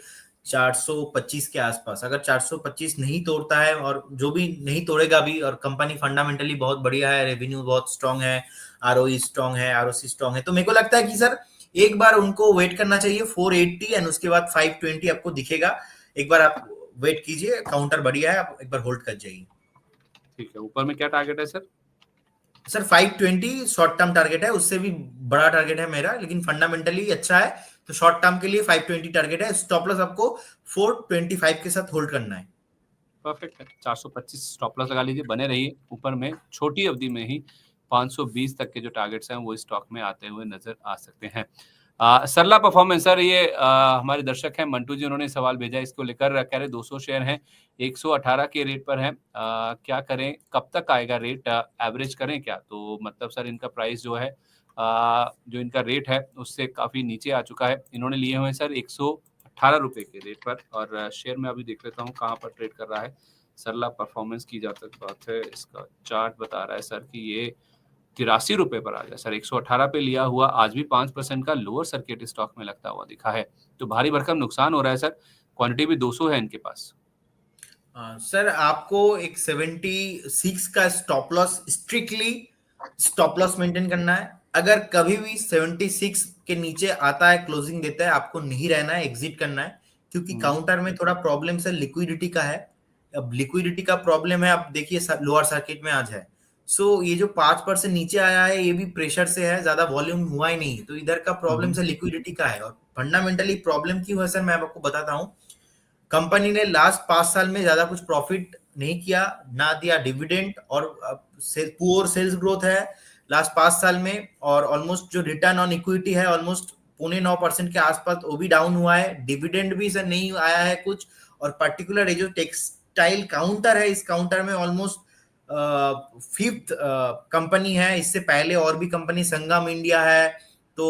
425 के आसपास। अगर 425 नहीं तोड़ता है, और जो भी नहीं तोड़ेगा भी, और कंपनी फंडामेंटली बहुत बढ़िया है, रेवेन्यू बहुत स्ट्रांग है, आरओई स्ट्रांग है, आरओसी स्ट्रांग है, तो मेरे को लगता है कि सर एक बार उनको वेट करना चाहिए 480 एंड उसके बाद 520 आपको दिखेगा। एक बार आप वेट कीजिए, काउंटर बढ़िया है, आप एक बार होल्ड कर जाइए। ठीक है, ऊपर में क्या टारगेट है sir? Sir 520 short term target है, उससे भी बड़ा टारगेट है मेरा, लेकिन फंडामेंटली अच्छा है, तो शॉर्ट टर्म के लिए 520 टारगेट है। स्टॉप लॉस आपको 425 के साथ होल्ड करना है। परफेक्ट है, 425 स्टॉप लॉस लगा लीजिए, बने रहिए ऊपर में। छोटी अवधि में ही 520 तक के जो टारगेट्स हैं वो स्टॉक में आते हुए नजर आ सकते हैं। सरला परफॉर्मेंस सर, ये हमारे दर्शक हैं मंटू जी, उन्होंने सवाल भेजा इसको लेकर, कह रहे 200 शेयर हैं, 118 के रेट पर हैं, क्या करें, कब तक आएगा रेट, एवरेज करें क्या? तो मतलब सर इनका प्राइस जो है जो इनका रेट है उससे काफ़ी नीचे आ चुका है। इन्होंने लिए हुए हैं सर 118 रुपये के रेट पर, और शेयर में अभी देख लेता हूँ कहाँ पर ट्रेड कर रहा है। सरला परफॉर्मेंस की जहाँ तक बात है, इसका चार्ट बता रहा है सर कि ये 83 रुपये पर आ गया सर। 118 पे लिया हुआ आज भी 5% का लोअर सर्किट स्टॉक में लगता हुआ दिखा है, तो भारी भरकम नुकसान हो रहा है सर। क्वांटिटी भी 200 है इनके पास। सर आपको एक 76 का stop loss, strictly stop loss maintain करना है। अगर कभी भी 76 के नीचे आता है, क्लोजिंग देता है, आपको नहीं रहना है, एग्जिट करना है, क्योंकि काउंटर में थोड़ा प्रॉब्लम है, लिक्विडिटी का है। अब लिक्विडिटी का प्रॉब्लम है, आप देखिए लोअर सर्किट में आज है। सो ये जो 5% नीचे आया है, ये भी प्रेशर से है, ज्यादा वॉल्यूम हुआ ही नहीं, तो इधर का प्रॉब्लम से लिक्विडिटी का है। और फंडामेंटली प्रॉब्लम क्यों है सर, मैं आपको बताता हूँ। कंपनी ने लास्ट 5 साल में ज्यादा कुछ प्रॉफिट नहीं किया, ना दिया डिविडेंड, और पुअर सेल्स ग्रोथ है लास्ट 5 साल में, और ऑलमोस्ट जो रिटर्न ऑन इक्विटी है ऑलमोस्ट 8.9% के आसपास, वो भी डाउन हुआ है। डिविडेंड भी सर नहीं आया है कुछ, और पर्टिकुलर ये जो टेक्सटाइल काउंटर है, इस काउंटर में ऑलमोस्ट फिफ्थ कंपनी है। इससे पहले और भी कंपनी संगम इंडिया है, तो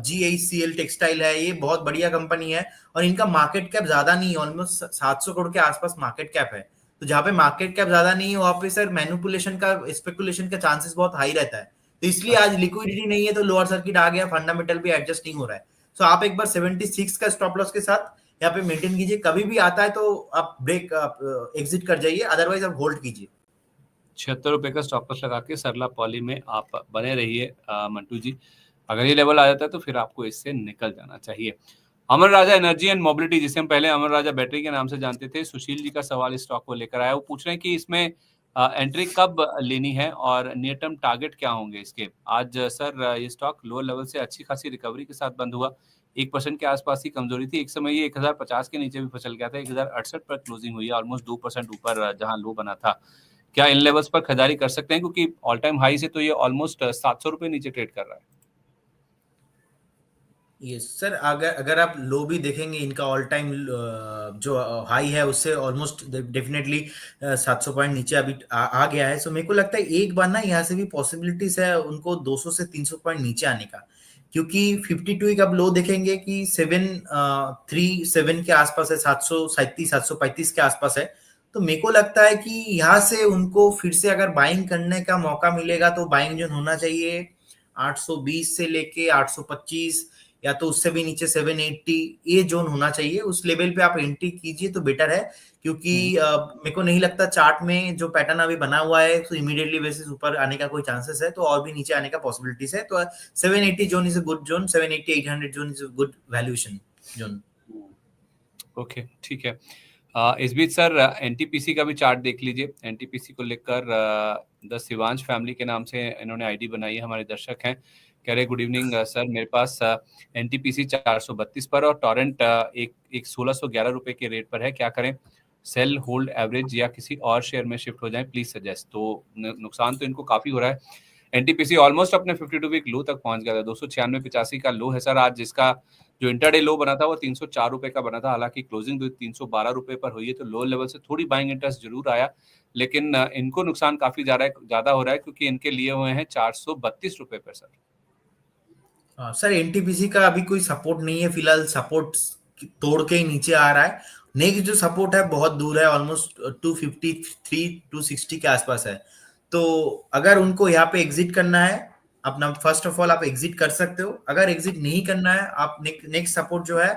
GHCL टेक्सटाइल है, ये बहुत बढ़िया कंपनी है और इनका मार्केट कैप ज्यादा नहीं है, ऑलमोस्ट 700 करोड़ के आसपास मार्केट कैप है। तो जहाँ पे मार्केट कैप ज्यादा नहीं है वहां पे सर मैनिपुलेशन का, स्पेकुलेशन का चांसेस बहुत हाई रहता है। तो इसलिए आज लिक्विडिटी नहीं है तो लोअर सर्किट आ गया, फंडामेंटल भी एडजस्ट नहीं हो रहा है। सो आप एक बार 76 का स्टॉप लॉस के साथ यहाँ पे मेंटेन कीजिए, कभी भी आता है तो आप ब्रेक एग्जिट कर जाइए, अदरवाइज आप होल्ड कीजिए। 76 रुपए का स्टॉप लॉस लगा के सरला पॉली में आप बने रहिए मंटू जी। अगर ये लेवल आ जाता है तो फिर आपको इससे निकल जाना चाहिए। अमर राजा एनर्जी एंड मोबिलिटी, जिसे हम पहले अमर राजा बैटरी के नाम से जानते थे, सुशील जी का सवाल इस स्टॉक को लेकर आया। वो पूछ रहे हैं कि इसमें एंट्री कब लेनी है और नियर टर्म टारगेट क्या होंगे इसके। आज सर ये स्टॉक लोअर लेवल से अच्छी खासी रिकवरी के साथ बंद हुआ। 1% के आसपास ही कमजोरी थी। एक समय ये 1050 के नीचे भी फिसल गया था। 1068 पर क्लोजिंग हुई है, ऑलमोस्ट 2% ऊपर जहां लो बना था। क्या इन लेवल्स पर खरीदारी कर सकते हैं, क्योंकि ऑल टाइम हाई से तो ये ऑलमोस्ट 700 रुपए नीचे ट्रेड कर रहा है। यस सर, अगर अगर आप लो भी देखेंगे इनका ऑल टाइम जो हाई है उससे ऑलमोस्ट डेफिनेटली 700 पॉइंट नीचे अभी आ गया है। सो मेरे को लगता है एक बार ना यहाँ से भी पॉसिबिलिटीज है उनको 200 से 300 पॉइंट नीचे आने का, क्योंकि 52 एक आप लो देखेंगे कि 737 के आसपास है, 737 735 के आसपास है। तो मेरे को लगता है कि यहाँ से उनको फिर से अगर बाइंग करने का मौका मिलेगा तो बाइंग जो होना चाहिए 820 से लेके 825 या तो उससे भी नीचे 780, ये जोन होना चाहिए। उस लेवल पे आप एंट्री कीजिए तो बेटर है, क्योंकि मेरे को नहीं लगता चार्ट में जो पैटर्न अभी बना हुआ है तो इमीडिएटली बेसिस ऊपर आने का कोई चांसेस है, तो और भी नीचे आने का पॉसिबिलिटीज है। तो 780 zone is a good zone, 780 800 zone is a good valuation zone. Okay, ठीक है। इस बीच सर एनटीपीसी का भी चार्ट देख लीजिए। एनटीपीसी को लेकर द शिवांश फैमिली के नाम से इन्होंने आईडी बनाई है, हमारे दर्शक हैं। कह रहे गुड इवनिंग सर, मेरे पास एनटीपीसी 432 पर और टॉरेंट एक 1611 रुपए के रेट पर है, क्या करें? सेल, होल्ड, एवरेज या किसी और शेयर में शिफ्ट हो जाएं, प्लीज सजेस्ट। तो नुकसान तो इनको काफी हो रहा है। एनटीपीसी ऑलमोस्ट अपने 52 वीक लो तक पहुंच गया था। 296.85 का लो है सर आज, जिसका जो इंटरडे लो बना था वो 304 रुपए का बना था। हालांकि क्लोजिंग तो 312 रुपए पर हुई है, तो लो लेवल से थोड़ी बाइंग इंटरेस्ट जरूर आया, लेकिन इनको नुकसान काफी ज्यादा हो रहा है, क्योंकि इनके लिए हुए हैं 432 रुपए पर सर। सर एनटीपीसी का अभी कोई सपोर्ट नहीं है फिलहाल, सपोर्ट तोड़ के ही नीचे आ रहा है। नेक्स्ट जो सपोर्ट है बहुत दूर है, ऑलमोस्ट 253 260 के आसपास है। तो अगर उनको यहाँ पे एग्जिट करना है अपना, फर्स्ट ऑफ ऑल आप एग्जिट कर सकते हो। अगर एग्जिट नहीं करना है, आप नेक्स्ट सपोर्ट जो है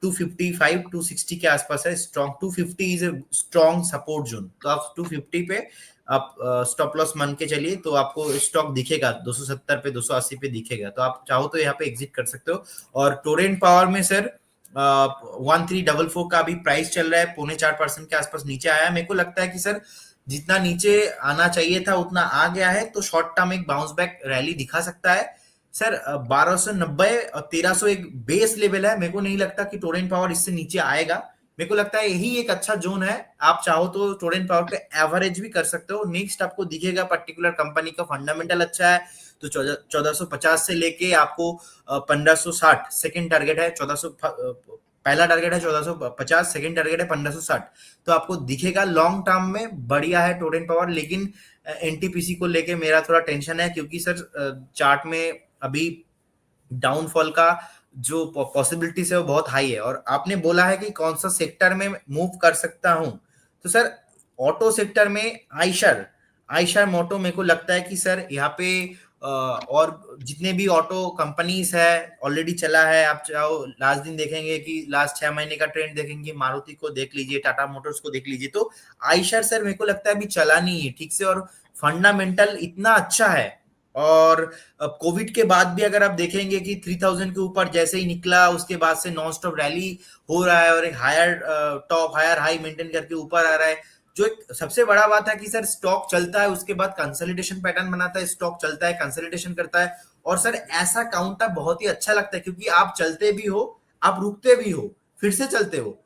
255 260 के आसपास है strong. 250 is a strong support zone, तो आप 250 पे आप स्टॉप लॉस मान के चलिए, तो आपको स्टॉक दिखेगा 270 पे 280 पे दिखेगा, तो आप चाहो तो यहाँ पे एग्जिट कर सकते हो। और टोरेंट पावर में सर 1344 का अभी प्राइस चल रहा है, 4.25% के आसपास नीचे आया है। मेरे को लगता है कि सर जितना नीचे आना चाहिए था उतना आ गया है, तो शॉर्ट टर्म एक बाउंस बैक रैली दिखा सकता है सर। 1290 और 1300 एक बेस लेवल है, मेरे को नहीं लगता कि टोरेंट पावर इससे नीचे आएगा। मेरे को लगता है यही एक अच्छा जोन है, आप चाहो तो टोरेंट पावर पे एवरेज भी कर सकते हो। नेक्स्ट आपको दिखेगा पर्टिकुलर कंपनी का फंडामेंटल अच्छा है, तो 1450 से लेके आपको 1560 सेकेंड टारगेट है। 1400 पहला टारगेट है 1450, सेकेंड टारगेट है 1560, तो आपको दिखेगा लॉन्ग टर्म में बढ़िया है टोरेंट पावर। लेकिन एनटीपीसी को लेके मेरा थोड़ा टेंशन है, क्योंकि सर चार्ट में अभी डाउनफॉल का जो पॉसिबिलिटीज है वो बहुत हाई है। और आपने बोला है कि कौन सा सेक्टर में मूव कर सकता हूं, तो सर ऑटो सेक्टर में आयशर मोटो मेरे को लगता है कि सर यहाँ पे और जितने भी ऑटो कंपनीज है ऑलरेडी चला है। आप चाहो लास्ट दिन देखेंगे कि लास्ट 6 महीने का ट्रेंड देखेंगे, मारुति को देख लीजिए, टाटा मोटर्स को देख लीजिए, तो आयशर सर मेरे को लगता है अभी चला नहीं है ठीक से, और फंडामेंटल इतना अच्छा है। और कोविड के बाद भी अगर आप देखेंगे कि 3000 के ऊपर जैसे ही निकला उसके बाद से नॉन स्टॉप रैली हो रहा है और एक higher top higher high maintain करके ऊपर आ रहा है। जो एक सबसे बड़ा बात है कि सर स्टॉक चलता है, उसके बाद कंसोलिडेशन पैटर्न बनाता है, स्टॉक चलता है, कंसोलिडेशन करता है, और सर ऐसा काउंटर बहुत ही अच्छा लगता है, क्योंकि आप चलते भी हो, आप रुकते भी हो, फिर से चलते हो।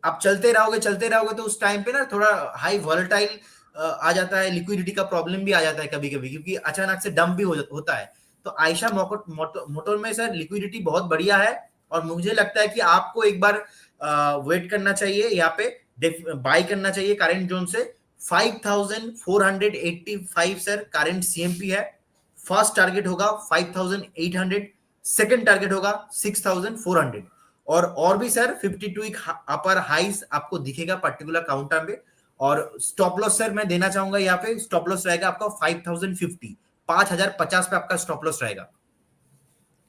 आप चलते रहोगे तो उस टाइम पे ना थोड़ा हाई वॉलेटाइल आ जाता है, लिक्विडिटी का प्रॉब्लम भी आ जाता है कभी कभी, क्योंकि अचानक से डंप भी होता है। तो आयशा मोटर में सर लिक्विडिटी बहुत बढ़िया है, और मुझे लगता है कि आपको एक बार वेट करना चाहिए यहाँ पे बाय करना चाहिए करंट जोन से 5485 सर करंट सीएमपी है। फर्स्ट टारगेट होगा 5800, सेकंड टारगेट होगा 6400, और भी सर 52 वीक अपर हाइस आपको दिखेगा पर्टिकुलर काउंटर पे। और स्टॉप लॉस सर मैं देना चाहूंगा यहाँ पे, स्टॉप लॉस रहेगा आपका 5050, 5050 पे आपका स्टॉप लॉस रहेगा।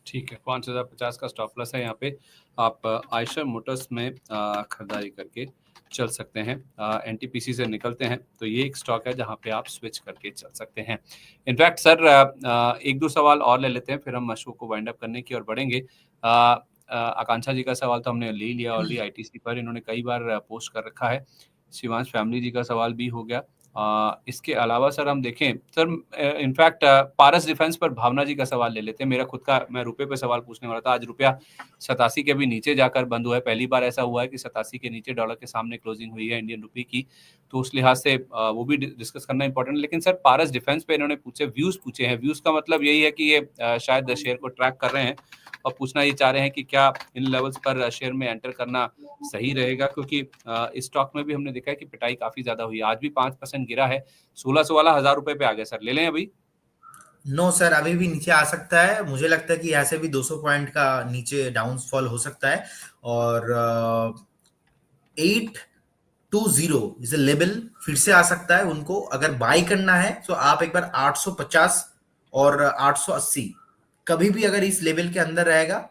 ठीक है, 5050 का स्टॉप लॉस है यहाँ पे। आप आयशर मोटर्स में खरीदारी करके चल सकते हैं। एनटीपीसी से निकलते हैं तो ये एक स्टॉक है जहाँ पे आप स्विच करके चल सकते हैं। इनफैक्ट सर एक दो सवाल और ले लेते हैं, फिर हम शो को वाइंड अप करने की ओर बढ़ेंगे। आकांक्षा जी का सवाल तो हमने ले लिया ऑलरेडी आईटीसी पर, इन्होंने कई बार पोस्ट कर रखा है। शिवांश फैमिली जी का सवाल भी हो गया। इसके अलावा सर हम देखें सर, इनफैक्ट पारस डिफेंस पर भावना जी का सवाल ले लेते हैं। मेरा खुद का, मैं रुपए पे सवाल पूछने वाला था। आज रुपया 87 के भी नीचे जाकर बंद हुआ है। पहली बार ऐसा हुआ है कि 87 के नीचे डॉलर के सामने क्लोजिंग हुई है इंडियन रुपये की, तो उस लिहाज से वो भी डिस्कस करना इंपॉर्टेंट है। लेकिन सर पारस डिफेंस पे इन्होंने व्यूज पूछे हैं। व्यूज का मतलब यही है कि ये शायद शेयर को ट्रैक कर रहे हैं और पूछना ये चाह रहे हैं कि क्या इन लेवल्स पर शेयर में एंटर करना सही रहेगा, क्योंकि इस स्टॉक में भी हमने देखा है कि पिटाई काफी ज्यादा हुई है। आज भी 5% गिरा है, 16 हजार रुपए पे आ गया। सर ले लें अभी? नो सर, अभी भी नीचे आ सकता है। मुझे लगता है कि यहाँ से भी 200 पॉइंट का नीचे डाउनफॉल हो सकता है। और 820 इज लेवल फिर से आ सकता है। उनको अगर बाय करना है तो आप एक बार 850 और 880 कभी भी अगर इस लेवल के अंदर रहेगा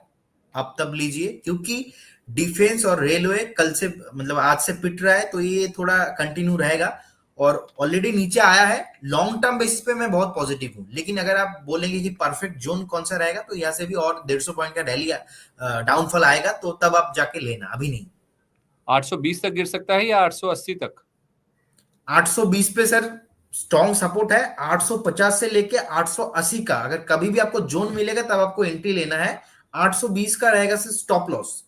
आप तब लीजिए, क्योंकि डिफेंस और रेलवे कल से मतलब आज से पिट रहा है, तो ये थोड़ा कंटिन्यू रहेगा और ऑलरेडी नीचे आया है। लॉन्ग टर्म बेसिस पे मैं बहुत पॉजिटिव हूं, लेकिन अगर आप बोलेंगे कि परफेक्ट जोन कौन सा रहेगा तो यहाँ से भी और 150 पॉइंट का रैली डाउनफॉल आएगा, तो तब आप जाके लेना, अभी नहीं। 820 तक गिर सकता है या 880 तक? 820 पे सर स्ट्रॉन्ग सपोर्ट है। 850 से लेके 880 का अगर कभी भी आपको जोन मिलेगा तब आपको एंट्री लेना है। 820 का रहेगा सर स्टॉप लॉस।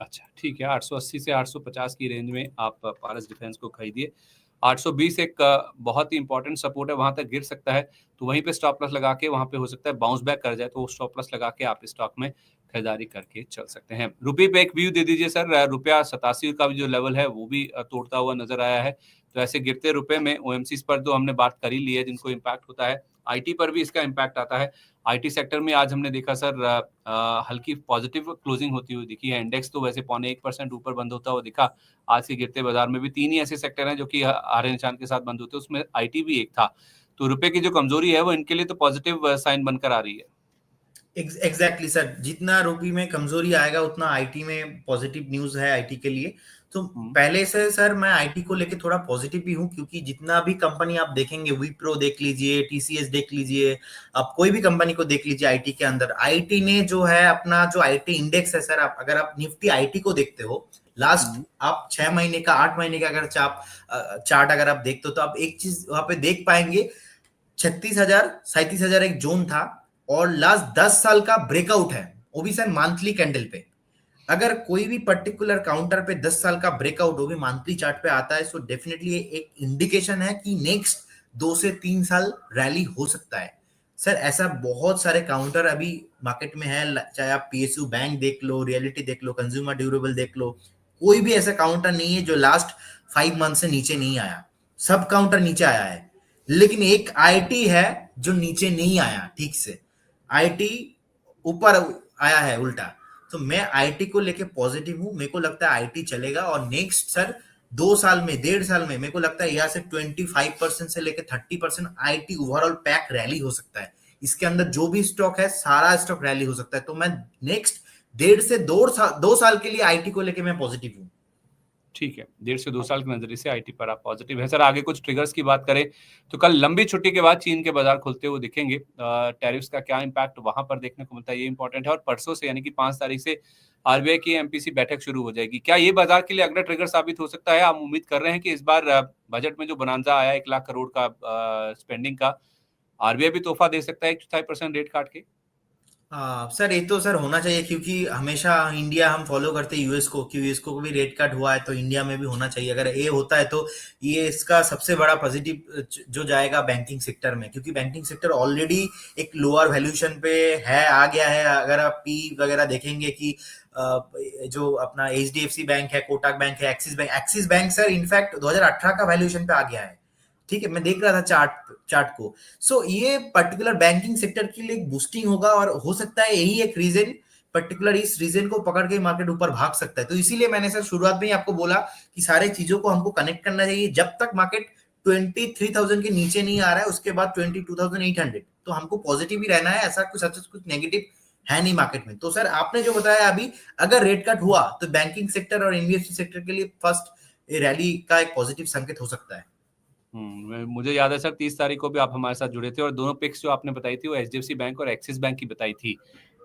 अच्छा ठीक है, 880 से 850 की रेंज में आप पारस डिफेंस को खरीदिए। 820 एक बहुत ही इंपॉर्टेंट सपोर्ट है, वहां तक गिर सकता है तो वहीं पे स्टॉप लॉस लगा के, वहां पे हो सकता है बाउंस बैक कर जाए तो स्टॉप लॉस लगा के आप स्टॉक में खरीदारी करके चल सकते हैं। रुपये पे एक व्यू दे दीजिए सर। रुपया 87 का भी जो लेवल है वो भी तोड़ता हुआ नजर आया है। तो ऐसे गिरते रुपए में ओएमसीज पर तो हमने बात कर ही ली है जिनको इम्पैक्ट होता है, आईटी पर भी इसका इम्पैक्ट आता है। आईटी सेक्टर में आज हमने देखा सर हल्की पॉजिटिव क्लोजिंग होती हुई दिखी है। इंडेक्स तो वैसे 0.25% ऊपर बंद होता हुआ दिखा। आज के गिरते बाजार में भी 3 ही ऐसे सेक्टर हैं जो कि हरे निशान के साथ बंद होते हैं, उसमें आईटी भी एक था। तो रुपए की जो कमजोरी है वो इनके लिए तो पॉजिटिव साइन बनकर आ रही है। एग्जैक्टली सर, जितना रूपी में कमजोरी आएगा उतना आईटी में पॉजिटिव न्यूज है आईटी के लिए। तो पहले से सर मैं आईटी को लेके थोड़ा पॉजिटिव भी हूँ, क्योंकि जितना भी कंपनी आप देखेंगे, विप्रो देख लीजिए, टीसीएस देख लीजिए, आप कोई भी कंपनी को देख लीजिए आईटी के अंदर, आईटी ने जो है अपना जो आईटी इंडेक्स है सर, आप अगर आप निफ्टी आईटी को देखते हो लास्ट आप 6 महीने का 8 महीने का अगर चार्ट अगर आप देखते हो तो आप एक चीज वहां पे देख पाएंगे, 36,000 37,000 एक जोन था और लास्ट 10 साल का ब्रेकआउट है, वो भी सर मंथली कैंडल पे। अगर कोई भी पर्टिकुलर काउंटर पे 10 साल का ब्रेकआउट वो भी मंथली चार्ट पे आता है, सो डेफिनेटली एक इंडिकेशन है कि नेक्स्ट 2 से 3 साल रैली हो सकता है। सर ऐसा बहुत सारे काउंटर अभी मार्केट में है, चाहे आप पीएसयू बैंक देख लो, रियलिटी देख लो, कंज्यूमर ड्यूरेबल देख लो, कोई भी ऐसा काउंटर नहीं है जो लास्ट 5 मंथ से नीचे नहीं आया। सब काउंटर नीचे आया है, लेकिन एक आईटी है जो नीचे नहीं आया ठीक से, आईटी ऊपर आया है उल्टा। तो मैं आईटी को लेके पॉजिटिव हूं, मेरे को लगता है आईटी चलेगा और नेक्स्ट सर 2 साल में 1.5 साल में मेरे को लगता है यहाँ से 25% से लेके 30% आईटी ओवरऑल पैक रैली हो सकता है। इसके अंदर जो भी स्टॉक है सारा स्टॉक रैली हो सकता है। तो मैं नेक्स्ट 1.5 से 2 साल के लिए आईटी को लेके मैं पॉजिटिव हूँ। ठीक है, 1.5 से 2 साल के नजरिए से आईटी पर आप पॉजिटिव है। सर आगे कुछ ट्रिगर्स की बात करें तो कल लंबी छुट्टी के बाद चीन के बाजार खुलते हुए दिखेंगे। टैरिफ्स का क्या इम्पैक्ट वहां पर देखने को मिलता है, ये इंपॉर्टेंट है। और परसों से यानी कि 5 तारीख से आरबीआई की एमपीसी बैठक शुरू हो जाएगी। क्या ये बाजार के लिए अगला ट्रिगर साबित हो सकता है? आप उम्मीद कर रहे हैं कि इस बार बजट में जो बोनांजा आया 1 लाख करोड़ का स्पेंडिंग का, आरबीआई भी तोहफा दे सकता है 1/4% रेट काट के? सर ये तो सर होना चाहिए, क्योंकि हमेशा इंडिया हम फॉलो करते हैं यूएस को, कि यूएस को भी रेट कट हुआ है तो इंडिया में भी होना चाहिए। अगर ये होता है तो ये इसका सबसे बड़ा पॉजिटिव जो जाएगा बैंकिंग सेक्टर में, क्योंकि बैंकिंग सेक्टर ऑलरेडी एक लोअर वैल्यूएशन पे है, आ गया है। अगर आप पी वगैरह देखेंगे कि जो अपना एचडीएफसी बैंक है, कोटक बैंक है, एक्सिस बैंक सर इनफैक्ट 2018 का वैल्यूएशन पे आ गया है। ठीक है, मैं देख रहा था चार्ट को। सो ये पर्टिकुलर बैंकिंग सेक्टर के लिए बूस्टिंग होगा, और हो सकता है यही एक रीजन, पर्टिकुलर इस रीजन को पकड़ के मार्केट ऊपर भाग सकता है। तो इसीलिए मैंने सर शुरुआत में ही आपको बोला कि सारे चीजों को हमको कनेक्ट करना चाहिए। जब तक मार्केट 23,000 के नीचे नहीं आ रहा है, उसके बाद 22,800, तो हमको पॉजिटिव ही रहना है। ऐसा कुछ नेगेटिव है नहीं मार्केट में। तो सर आपने जो बताया अभी, अगर रेट कट हुआ तो बैंकिंग सेक्टर और एनबीएफसी सेक्टर के लिए फर्स्ट रैली का एक पॉजिटिव संकेत हो सकता है। मुझे याद है सर 30 तारीख को भी आप हमारे साथ जुड़े थे और दोनों पिक्स जो आपने बताई थी वो एचडीएफसी बैंक और एक्सिस बैंक की बताई थी।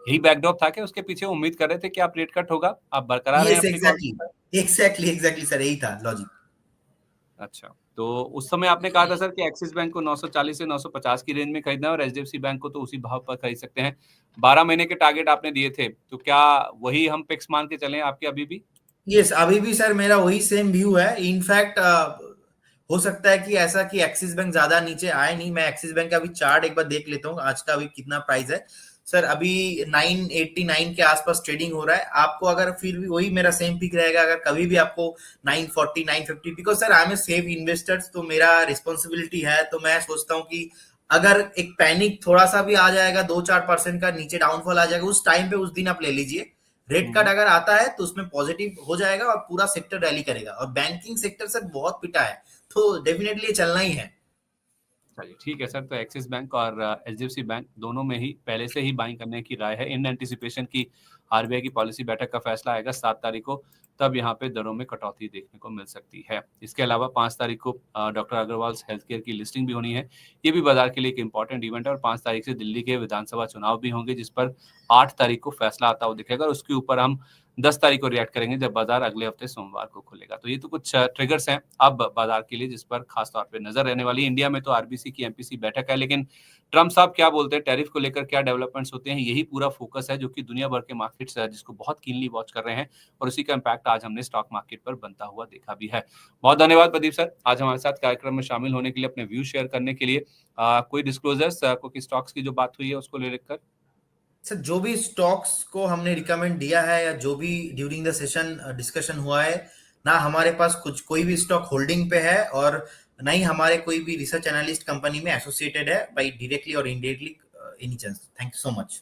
यही बैकड्रॉप था कि उसके पीछे उम्मीद कर रहे थे कि आप रेट कट होगा, आप बरकरार हैं यस, अपनी कॉल? एग्जैक्टली सर, यही था लॉजिक। अच्छा, तो उस समय आपने कहा था सर कि एक्सिस बैंक को 940 से 950 की रेंज में खरीदना है और एचडीएफसी बैंक को तो उसी भाव पर खरीद सकते हैं। 12 महीने के टारगेट आपने दिए थे, तो क्या वही हम पिक्स मान के चलें आपके अभी भी? यस, अभी भी सर मेरा वही सेम व्यू है। इनफैक्ट हो सकता है कि ऐसा कि एक्सिस बैंक ज्यादा नीचे आए नहीं। मैं एक्सिस बैंक का अभी चार्ट एक बार देख लेता हूँ, आज का अभी कितना प्राइस है। सर अभी 989 के आसपास ट्रेडिंग हो रहा है। आपको अगर फिर भी वही मेरा सेम पिक रहेगा, अगर कभी भी आपको 940 950, because sir I am a safe investors, तो मेरा रिस्पॉन्सिबिलिटी है। तो मैं सोचता हूँ कि अगर एक पैनिक थोड़ा सा भी आ जाएगा, 2-4% का नीचे डाउनफॉल आ जाएगा, उस टाइम पे उस दिन आप ले लीजिए। रेट कट अगर आता है तो उसमें पॉजिटिव हो जाएगा और पूरा सेक्टर रैली करेगा। और बैंकिंग सेक्टर सर बहुत पिटा है, तो डेफिनेटली चलना ही है। चलिए ठीक है सर, तो एक्सिस बैंक और एचडीएफसी बैंक दोनों में ही पहले से ही बाइंग करने की राय है इन एंटिसिपेशन की आरबीआई की पॉलिसी बैठक का फैसला आएगा 7 तारीख को, तब यहाँ पे दरों में कटौती देखने को मिल सकती है। इसके अलावा 5 तारीख को डॉक्टर अग्रवाल हेल्थ केयर की लिस्टिंग भी होनी है। ये भी बाजार के लिए एक इंपॉर्टेंट इवेंट है और 5 तारीख से दिल्ली के विधानसभा चुनाव भी होंगे, जिस पर 8 तारीख को फैसला आता हुआ दिखेगा और उसके ऊपर हम 10 तारीख को रिएक्ट करेंगे जब बाजार अगले हफ्ते सोमवार को खुलेगा। तो ये तो कुछ ट्रिगर्स हैं अब बाजार के लिए जिस पर खास तौर पे नजर रहने वाली है। इंडिया में तो आरबीसी की एमपीसी बैठक है, लेकिन ट्रम्प साहब क्या बोलते हैं, टैरिफ को लेकर क्या डेवलपमेंट्स होते हैं, यही पूरा फोकस है जो कि दुनिया भर के मार्केट्स है जिसको बहुत कीनली वॉच कर रहे हैं और उसी का इम्पैक्ट आज हमने स्टॉक मार्केट पर बनता हुआ देखा भी है। बहुत धन्यवाद प्रदीप सर, आज हमारे साथ कार्यक्रम में शामिल होने के लिए, अपने व्यू शेयर करने के लिए। कोई डिस्क्लोजर्स कोई स्टॉक्स की जो बात हुई है उसको लेकर? सर जो भी स्टॉक्स को हमने रिकमेंड दिया है या जो भी ड्यूरिंग द सेशन डिस्कशन हुआ है, ना हमारे पास कुछ कोई भी स्टॉक होल्डिंग पे है, और ना ही हमारे कोई भी रिसर्च एनालिस्ट कंपनी में एसोसिएटेड है बाई डायरेक्टली और indirectly any chance. Thank you so much.